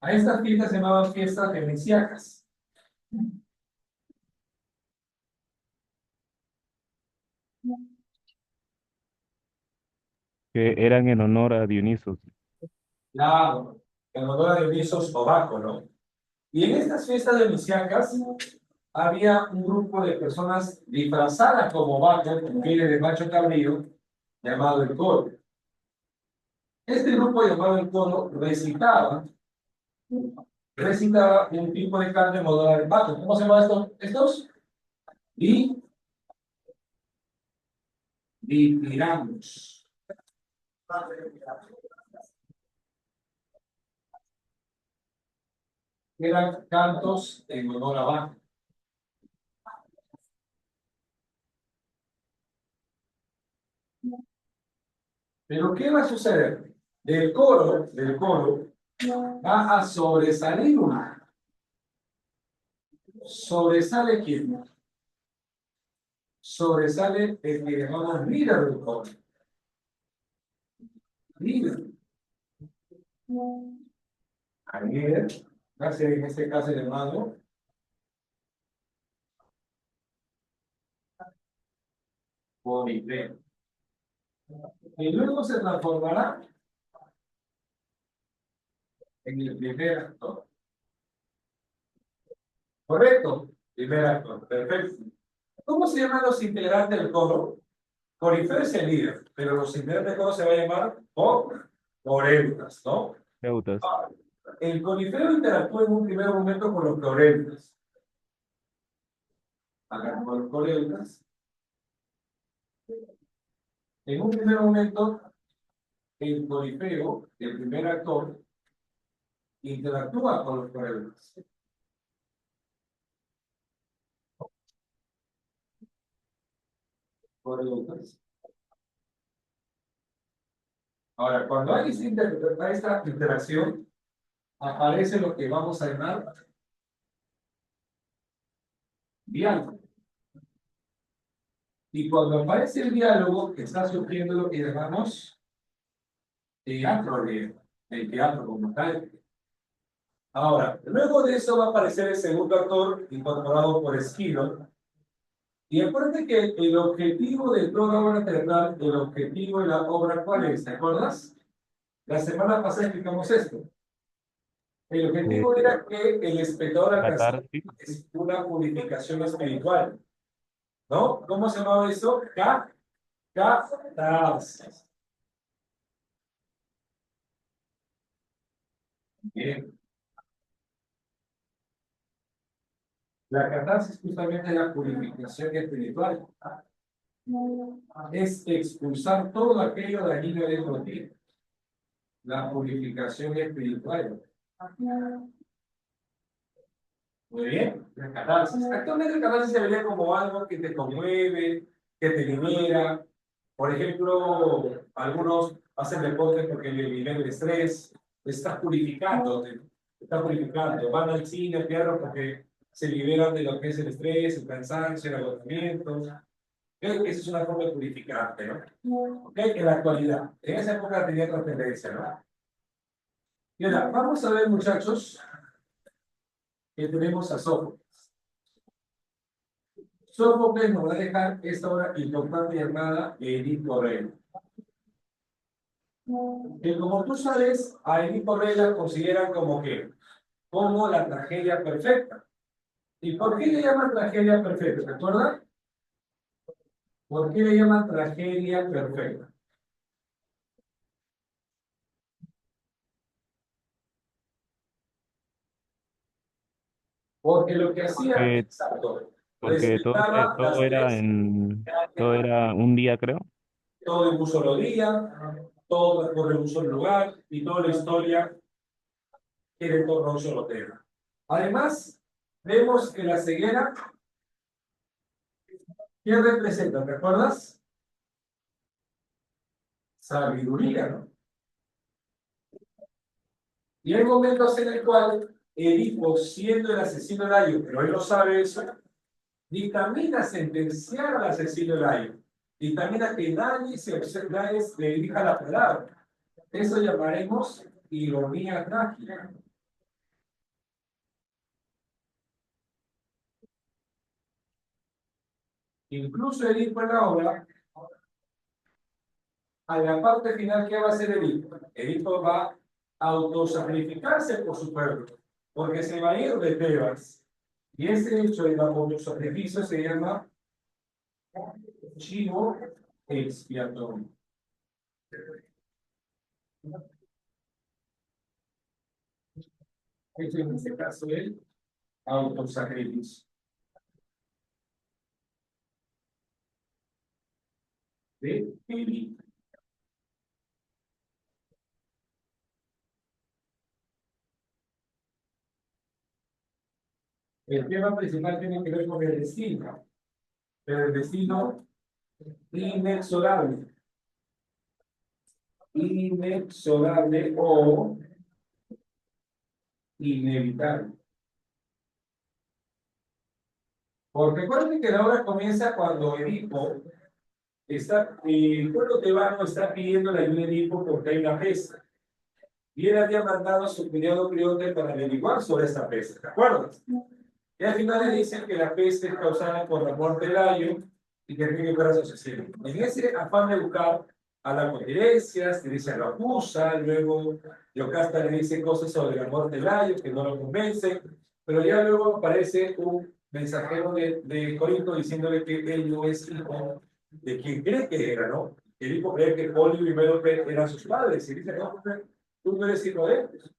[SPEAKER 1] A estas fiestas se llamaban fiestas dionisíacas.
[SPEAKER 3] Que eran en honor a Dionisos.
[SPEAKER 1] Claro, en honor a Dionisos o Baco, ¿no? Y en estas fiestas dionisíacas había un grupo de personas disfrazadas como Baco, con pieles de macho cabrío, llamado el coro. Este grupo llamado el coro recitaba un tipo de canto en honor al Baco. ¿Cómo se llaman estos? Ditirambos. Eran cantos en honor a Bach. Pero ¿qué va a suceder? Del coro, va a sobresalir una. ¿Sobresale quién? Sobresale el que llamamos líder del coro. Líder. Al líder, va a ser en este caso el llamado Polifemo. Y luego se transformará en el primer actor. ¿Correcto? Primer actor, perfecto. ¿Cómo se llaman los integrantes del coro? Polifemo es el líder, pero los integrantes del coro se va a llamar coreutas, ¿no?
[SPEAKER 3] Eutas.
[SPEAKER 1] Ahora, el polifemo interactúa en un primer momento con los coreutas. Acá con los coreutas. En un primer momento, el polifemo, el primer actor, interactúa con los coreutas. Coreutas. Ahora, cuando hay esta interacción, aparece lo que vamos a llamar diálogo. Y cuando aparece el diálogo, está surgiendo lo que llamamos teatro griego, el teatro como tal. Ahora, luego de eso va a aparecer el segundo actor incorporado por Esquilo. Y acuérdate que el objetivo de toda obra teatral, el objetivo de la obra, ¿cuál es? ¿Te acuerdas? La semana pasada explicamos esto. El objetivo era que el espectador alcanzara
[SPEAKER 3] Catarsis.
[SPEAKER 1] una purificación espiritual. ¿No? ¿Cómo se llamaba eso? Catarsis. Bien. La catarsis justamente es la purificación espiritual. Es expulsar todo aquello dañino dentro de ti. La purificación espiritual. Muy bien, la catarsis. Actualmente la catarsis se vería como algo que te conmueve, que te libera. Por ejemplo, algunos hacen deporte porque le libera el estrés. Estás purificando, estás purificando. Van al cine, al teatro porque se liberan de lo que es el estrés, el cansancio, el agotamiento. Creo que esa es una forma de purificarte, ¿no? ¿Ok? En la actualidad. En esa época tenía otra tendencia, ¿no? Y ahora, vamos a ver, muchachos, que tenemos a Sófocles. Sófocles nos va a dejar esta obra importante llamada Edipo Rey. Que como tú sabes, a Edipo Rey la consideran como que, como la tragedia perfecta. ¿Y por qué le llaman tragedia perfecta? ¿Recuerdan? ¿Por qué le llaman tragedia perfecta? Porque lo que hacía,
[SPEAKER 3] Que-
[SPEAKER 1] exacto,
[SPEAKER 3] Porque
[SPEAKER 1] respetaba
[SPEAKER 3] todo
[SPEAKER 1] las
[SPEAKER 3] era
[SPEAKER 1] leyes.
[SPEAKER 3] todo era un día, creo.
[SPEAKER 1] Todo en un solo día, todo transcurre en un solo lugar y toda la historia gira en torno a un solo tema. Además, vemos que la ceguera, ¿qué representa? ¿Te acuerdas? Sabiduría, ¿no? Y hay momentos en el cual Edipo, siendo el asesino de Layo, pero él no sabe eso, dictamina sentenciar al asesino de Layo. Dictamina que nadie le dirija la palabra. Eso llamaremos ironía trágica. Incluso Edipo en la obra, a la parte final, ¿qué va a hacer Edipo? Edipo va a autosacrificarse por su pueblo, porque se va a ir de Tebas. Y ese hecho de autosacrificio se llama chivo expiatorio. Es en este caso el autosacrificio. De Edipo. El tema principal tiene que ver con el destino, pero el destino inexorable. Inexorable o inevitable. Porque recuerden que la obra comienza cuando Edipo el pueblo tebano está pidiendo la ayuda de Edipo porque hay una peste. Y él había mandado a su cuñado Crionte para averiguar sobre esta peste, ¿te acuerdas? Y al final le dicen que la peste es causada por la muerte de Layo y que tiene que fuera su asesino. En ese afán de buscar a la confidencia, se dice lo acusa, luego Yocasta le dice cosas sobre la muerte de Layo que no lo convencen, pero ya luego aparece un mensajero de Corinto diciéndole que él no es hijo de quien cree que era, ¿no? El hijo cree que Polio y Mérope eran sus padres, y dice, no, tú no eres hijo de ellos.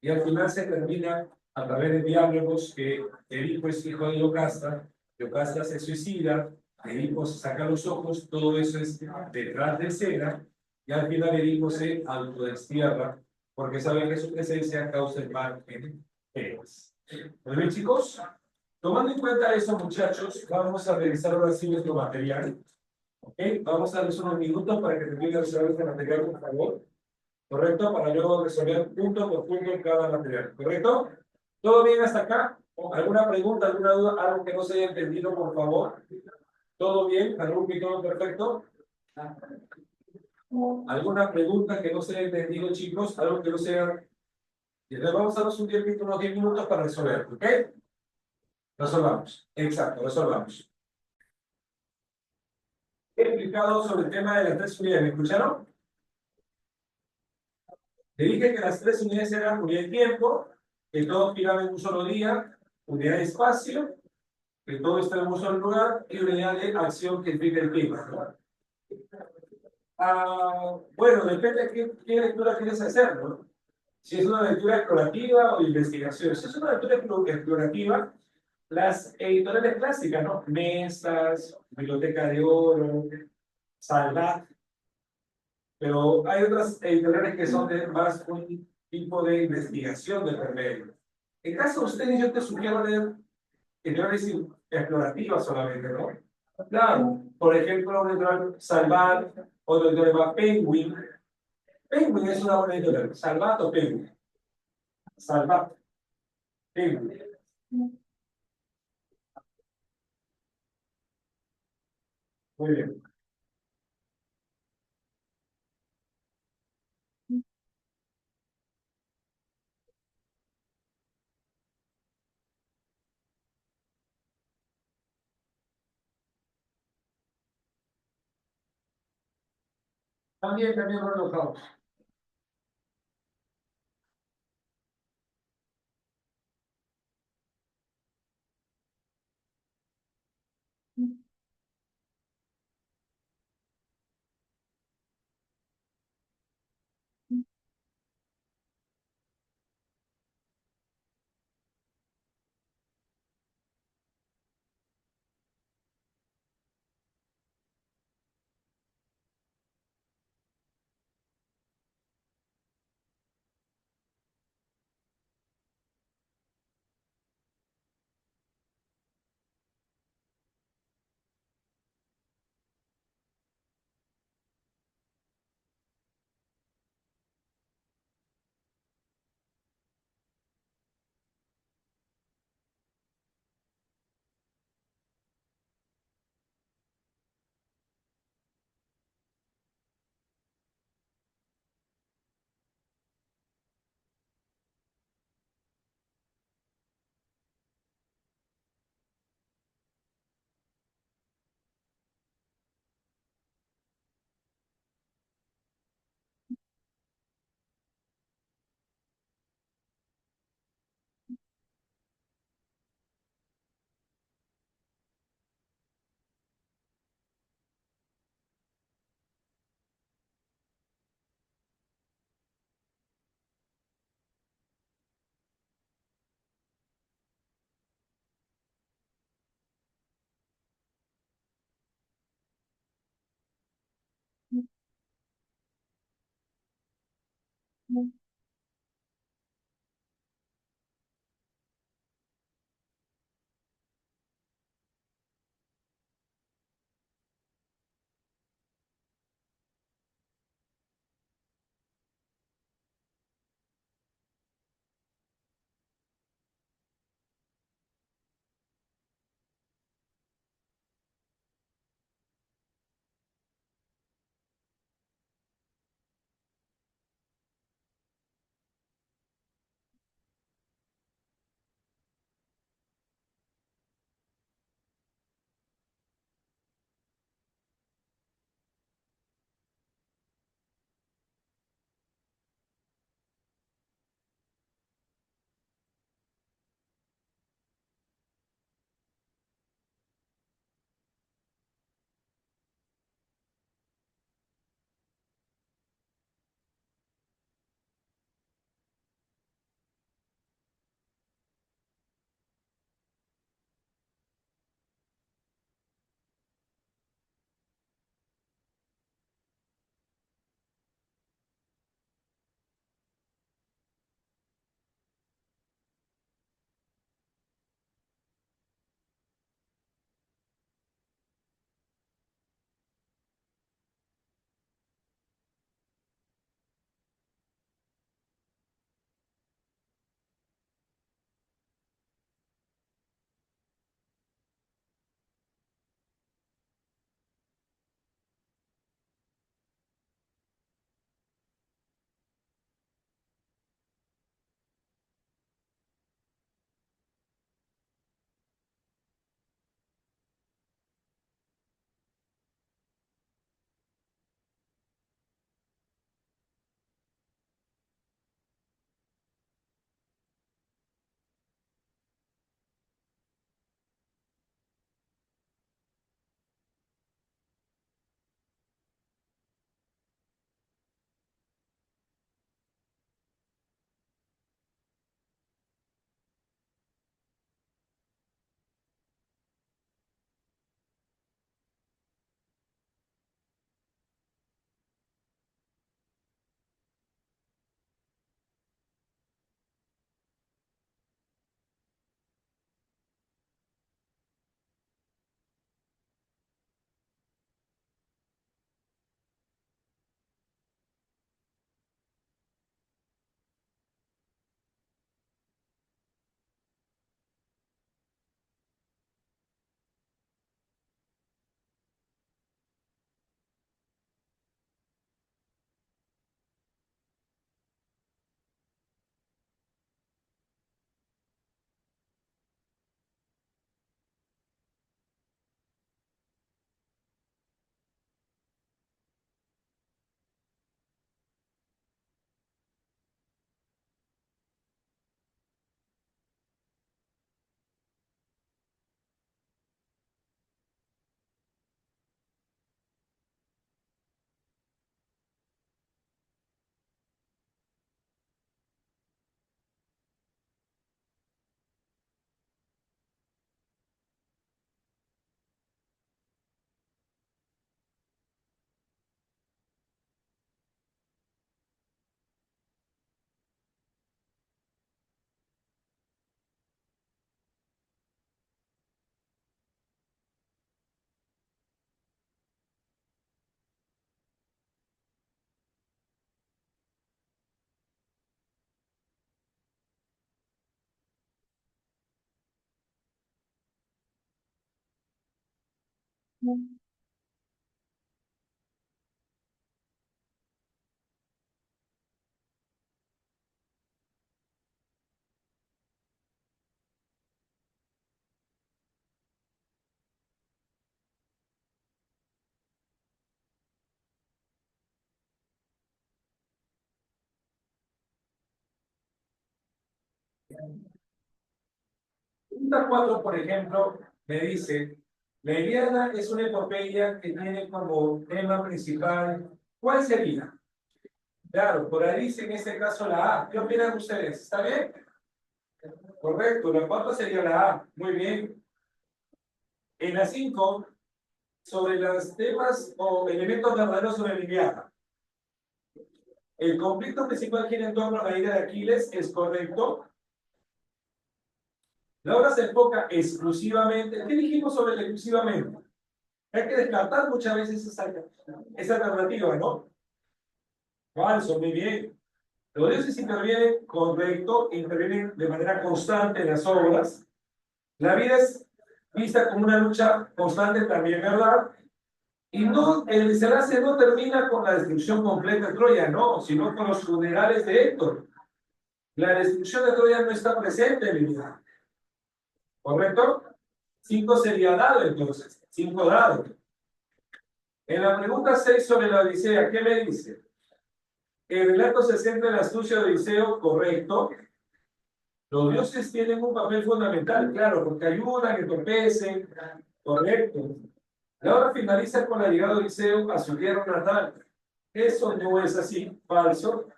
[SPEAKER 1] Y al final se termina a través de diálogos que Edipo es hijo de Yocasta, Yocasta se suicida, Edipo se saca los ojos, todo eso es detrás de escena, y al final Edipo se autodestierra porque sabe que su presencia causa el mal en ellos. Muy bien, chicos, tomando en cuenta eso, muchachos, vamos a revisar ahora sí nuestro material. ¿Ok? Vamos a darles unos minutos para que termine de resolver este material, por favor. ¿Correcto? Para luego resolver punto por punto en cada material. ¿Correcto? ¿Todo bien hasta acá? ¿Alguna pregunta, alguna duda, algo que no se haya entendido, por favor? ¿Todo bien? ¿Algún todo perfecto? ¿Alguna pregunta que no se haya entendido, chicos? Algo que no sea... Vamos a darnos unos 10 minutos para resolver, ¿ok? Resolvamos. Exacto, resolvamos. He explicado sobre el tema de las tres unidades. ¿Me escucharon? Te dije que las tres unidades eran unidad de tiempo, que todo giraba en un solo día, unidad de espacio, que todo está en un solo lugar, y unidad de acción que implica el tiempo, ¿no? Bueno, depende de qué lectura quieres hacer, ¿no? Si es una lectura explorativa o de investigación. Si es una lectura explorativa, las editoriales clásicas, ¿no? Mesas, Biblioteca de Oro, Salvat, pero hay otras editoriales que son de más un tipo de investigación de por medio. En caso de ustedes, yo te sugiero leer editoriales explorativas solamente, ¿no? Claro, por ejemplo, una editorial Salvat, otra editorial Penguin. Penguin es una buena editorial. Salvat o Penguin. Salvat, Penguin. Muy bien. También lo enojamos. Pregunta 4, por ejemplo, me dice, la Ilíada es una epopeya que tiene como tema principal, ¿cuál sería? Claro, por ahí dice en este caso la A. ¿Qué opinan ustedes? ¿Está bien? Correcto, la 4 sería la A. Muy bien. En la 5, sobre los temas o elementos verdaderos sobre la Ilíada. El conflicto principal gira en torno a la ira de Aquiles, ¿es correcto? La obra se enfoca exclusivamente. ¿Qué dijimos sobre el exclusivamente? Hay que descartar muchas veces esa alternativa, ¿no? Falso, muy bien. Los dioses intervienen, correcto, intervienen de manera constante en las obras. La vida es vista como una lucha constante también, ¿verdad? Y no, el desenlace no termina con la destrucción completa de Troya, no, sino con los funerales de Héctor. La destrucción de Troya no está presente en mi vida. ¿Correcto? 5 sería dado entonces. 5 dado. En la pregunta 6 sobre la Odisea, ¿qué me dice? El relato se centra en la astucia de Odiseo, correcto. Los dioses tienen un papel fundamental, claro, porque ayudan, entorpecen, correcto. La obra finaliza con la llegada de Odiseo a su tierra natal. Eso no es así, falso.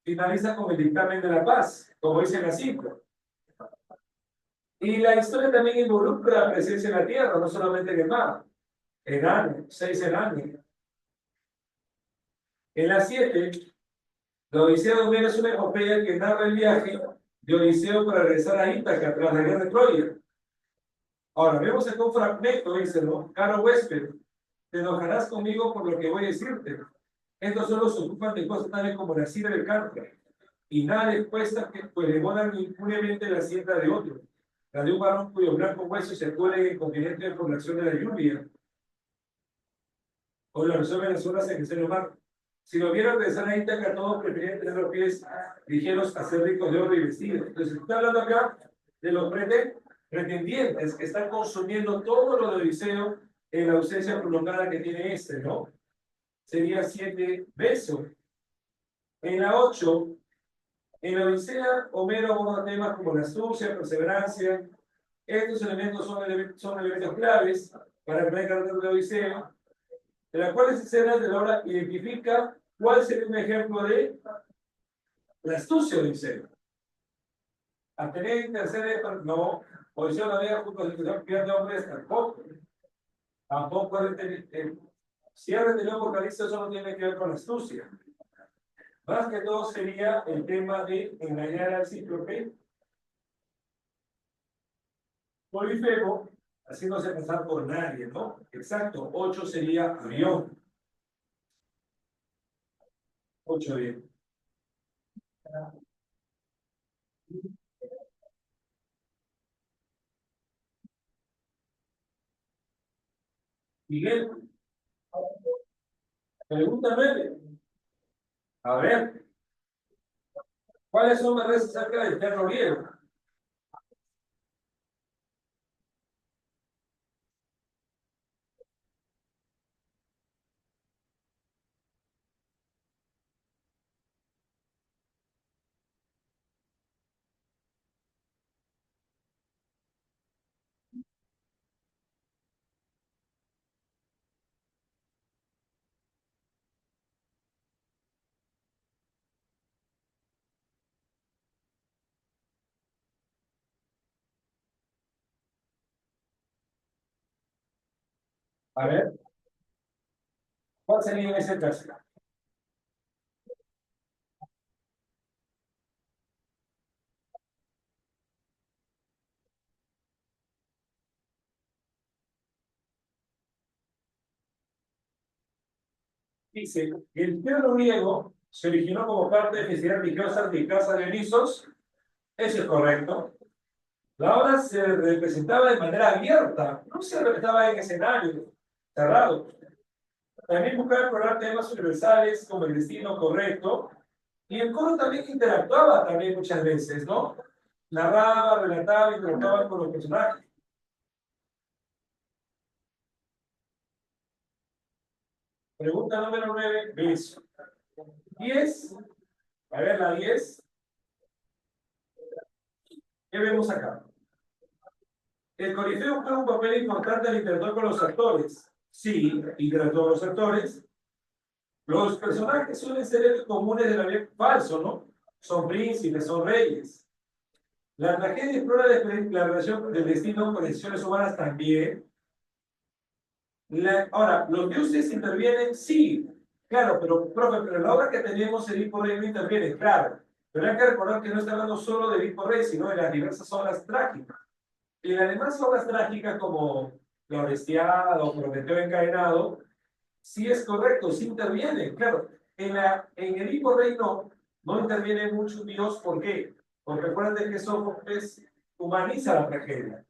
[SPEAKER 1] Finaliza con el dictamen de la paz, como dice en la 5. Y la historia también involucra la presencia en la tierra, no solamente en el mar. Enano, 6 enanos. En la 7, la Odisea de Homero es una epopeya que narra el viaje de Odiseo para regresar a Ítaca tras la guerra de Troya. Ahora, vemos acá un fragmento, dice, ¿no? Caro huésped, te enojarás conmigo por lo que voy a decirte. Estos solo se ocupan de cosas tales como la sida del canto, y nada les cuesta que pues devoran impunemente la hacienda de otro, la de un varón cuyos blancos huesos se cuelen en continente por la acción de la lluvia, o la resuelven las horas en el seno mar. Si lo vieran regresar a Ítaca, todos preferían tener los pies ligeros a ser ricos de oro y vestidos. Entonces, está hablando acá de los pretendientes que están consumiendo todo lo de Odiseo en la ausencia prolongada que tiene este, ¿no? Sería 7 besos. En la 8, en la Odisea, Homero aborda temas como la astucia, perseverancia. Estos elementos son elementos claves para el carácter de Odiseo, de las cuales escenas de la obra identifica cuál sería un ejemplo de la astucia de Odiseo. Atenea intercede, no. Odiseo navega junto a la institución pierde hombres, tampoco. Tampoco si es retenido por Calisto, eso no tiene que ver con la astucia. Más que todo sería el tema de engañar al cíclope. Polifemo, haciéndose pasar por nadie, ¿no? Exacto, 8 sería avión. 8 bien. Miguel, pregúntame. A ver, ¿cuáles son las redes acerca del perro griego? A ver, ¿cuál sería en ese caso? Dice, el perro griego se originó como parte de festividad religiosa de Casa de Dionisos. Eso es correcto. La obra se representaba de manera abierta, no se representaba en escenario. cerrado. También buscaba explorar temas universales como el destino correcto. Y el coro también interactuaba también muchas veces, ¿no? Narraba, relataba, interactuaba con los personajes. Pregunta número 9, beso. 10, a ver la 10. ¿Qué vemos acá? El corifeo juega un papel importante al interactuar con los actores. Sí, interactúa con los actores. Los personajes suelen ser comunes de la vida, falso, ¿no? Son príncipes, son reyes. La tragedia explora la relación del destino con decisiones humanas también. Ahora, ¿los dioses intervienen? Sí, claro, pero, profe, pero la obra que tenemos, Edipo Rey no interviene, claro. Pero hay que recordar que no está hablando solo de Edipo Rey, sino de las diversas obras trágicas. Y las demás obras trágicas, como La Bestiada o Prometeo Encadenado, sí es correcto, sí interviene, claro. En Edipo Rey no interviene mucho Dios, ¿por qué? Porque recuerden que Sófocles humaniza la tragedia.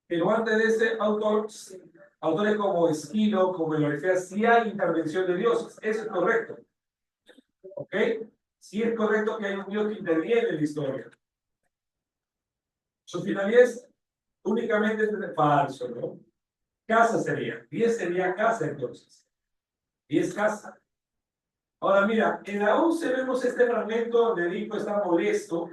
[SPEAKER 1] Pero antes de ese autor, autores como Esquilo, como el Orfeas, sí hay intervención de dioses, eso es correcto. ¿Ok? Sí es correcto que hay un Dios que interviene en la historia. Su finalidad es únicamente falso, ¿no? Casa sería, 10 sería casa entonces. 10 casa. Ahora mira, en la 11 vemos este fragmento donde Edipo está molesto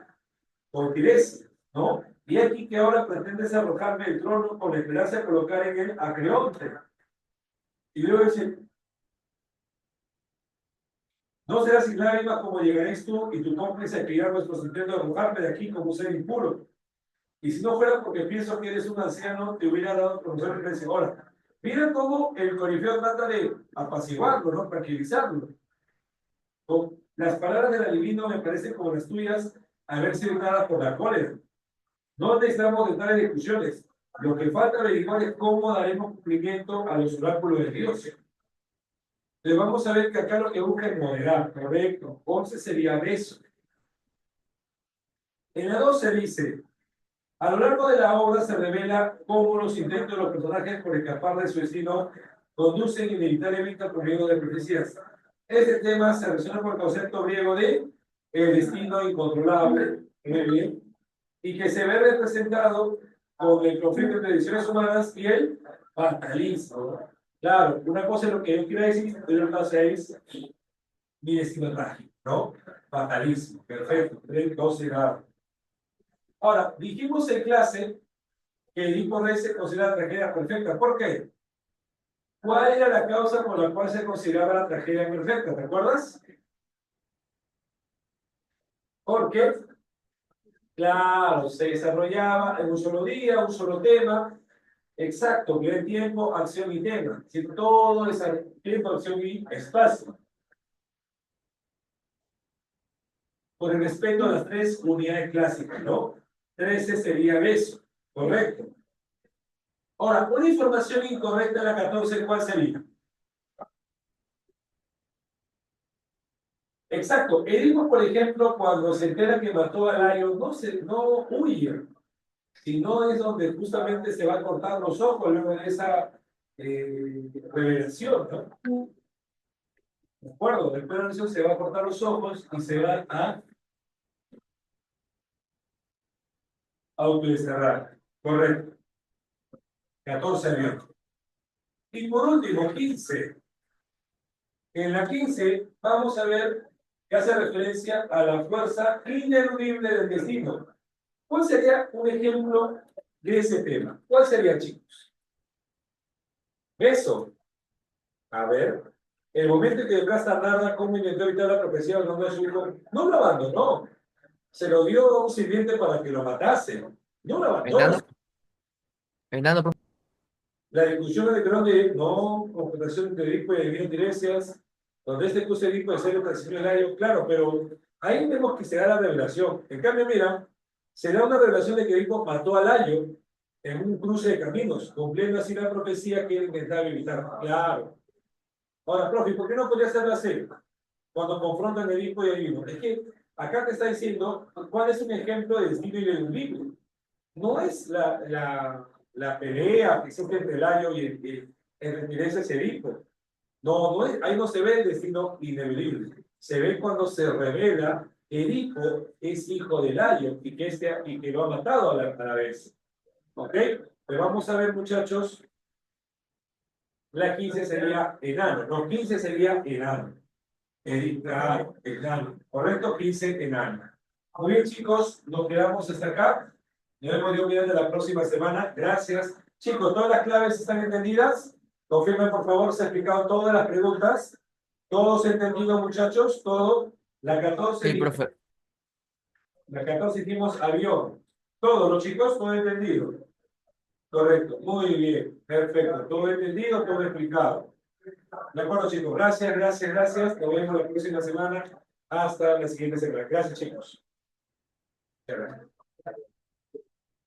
[SPEAKER 1] con Tiresias, ¿no? Y aquí que ahora pretendes arrojarme el trono con la esperanza de colocar en él a Creonte. Y luego dice, no serás sin lágrimas como llegaréis tú y tu cómplice a criar nuestros intentos de arrojarme de aquí como un ser impuro. Y si no fuera porque pienso que eres un anciano, te hubiera dado conocer el precio. Ahora, mira cómo el corifeo trata de apaciguarlo, ¿no? Tranquilizarlo. Con las palabras del adivino me parecen como las tuyas haber sido dadas por la cólera. No necesitamos de tales discusiones. Lo que falta averiguar es cómo daremos cumplimiento a los oráculos de Dios. Entonces vamos a ver que acá lo que busca es moderar, correcto. 11 sería beso. En la 12 dice, a lo largo de la obra se revela cómo los intentos de los personajes por escapar de su destino conducen inevitablemente al cumplimiento de profecías. Este tema se relaciona con el concepto griego de el destino incontrolable, muy bien, y que se ve representado con el conflicto entre decisiones humanas y el fatalismo. Claro, una cosa es lo que yo quiero decir, y otra cosa es mi destino trágico, ¿no? Fatalismo, perfecto, 12 grados. Ahora, dijimos en clase que Edipo Rey se considera la tragedia perfecta. ¿Por qué? ¿Cuál era la causa por la cual se consideraba la tragedia perfecta? ¿Te acuerdas? Porque, claro, se desarrollaba en un solo día, un solo tema. Exacto, que es tiempo, acción y tema. Si todo es tiempo, acción y espacio. Por el respeto a las tres unidades clásicas, ¿no? 13 sería beso, correcto. Ahora, una información incorrecta en la 14, ¿cuál sería? Exacto. Edipo, por ejemplo, cuando se entera que mató a Layo, no huye, sino es donde justamente se va a cortar los ojos luego de esa revelación, ¿no? ¿De acuerdo? Después de eso se va a cortar los ojos y se va a autodesterrar. Correcto. 14 abierto. Y por último, 15. En la 15 vamos a ver que hace referencia a la fuerza ineludible del destino. ¿Cuál sería un ejemplo de ese tema? ¿Cuál sería, chicos? Beso. A ver, el momento en que Casta narra cómo intentó evitar la profecía del nombre de su hijo, no lo abandonó. Se lo dio a un sirviente para que lo matase. No lo abandonó.
[SPEAKER 4] Fernando,
[SPEAKER 1] La discusión de Cronde, no, confrontación entre Edipo y Divino Tiresias, donde este puso Edipo de ser el año, claro, pero ahí vemos que se da la revelación. En cambio, mira, se da una revelación de que Edipo mató a Layo en un cruce de caminos, cumpliendo así la profecía que él intentaba evitar. Claro. Ahora, profe, ¿por qué no podría hacerlo así? Cuando confrontan Edipo y Divino. Es que acá te está diciendo cuál es un ejemplo de destino ineludible. No es la pelea que existe entre Layo y el Retiresa es Edipo. No es, ahí no se ve el destino inevitable. Se ve cuando se revela que Edipo es hijo de Layo y que lo ha matado a la vez. ¿Ok? Pero vamos a ver, muchachos. La 15 sería enano. No, 15 sería enano. Enano. Correcto, 15 enano. Muy bien, chicos, nos quedamos hasta acá. Nos vemos Dios mediante la próxima semana. Gracias. Chicos, ¿todas las claves están entendidas? Confirmen, por favor, se han explicado todas las preguntas. ¿Todos entendidos, muchachos? ¿Todo? La 14.
[SPEAKER 4] Sí, profe.
[SPEAKER 1] La 14 hicimos avión. Todos los chicos, todo entendido. Correcto, muy bien, perfecto. Todo entendido, todo explicado. De acuerdo, chicos. Gracias, gracias, gracias. Nos vemos la próxima semana. Hasta la siguiente semana. Gracias, chicos. Muchas gracias.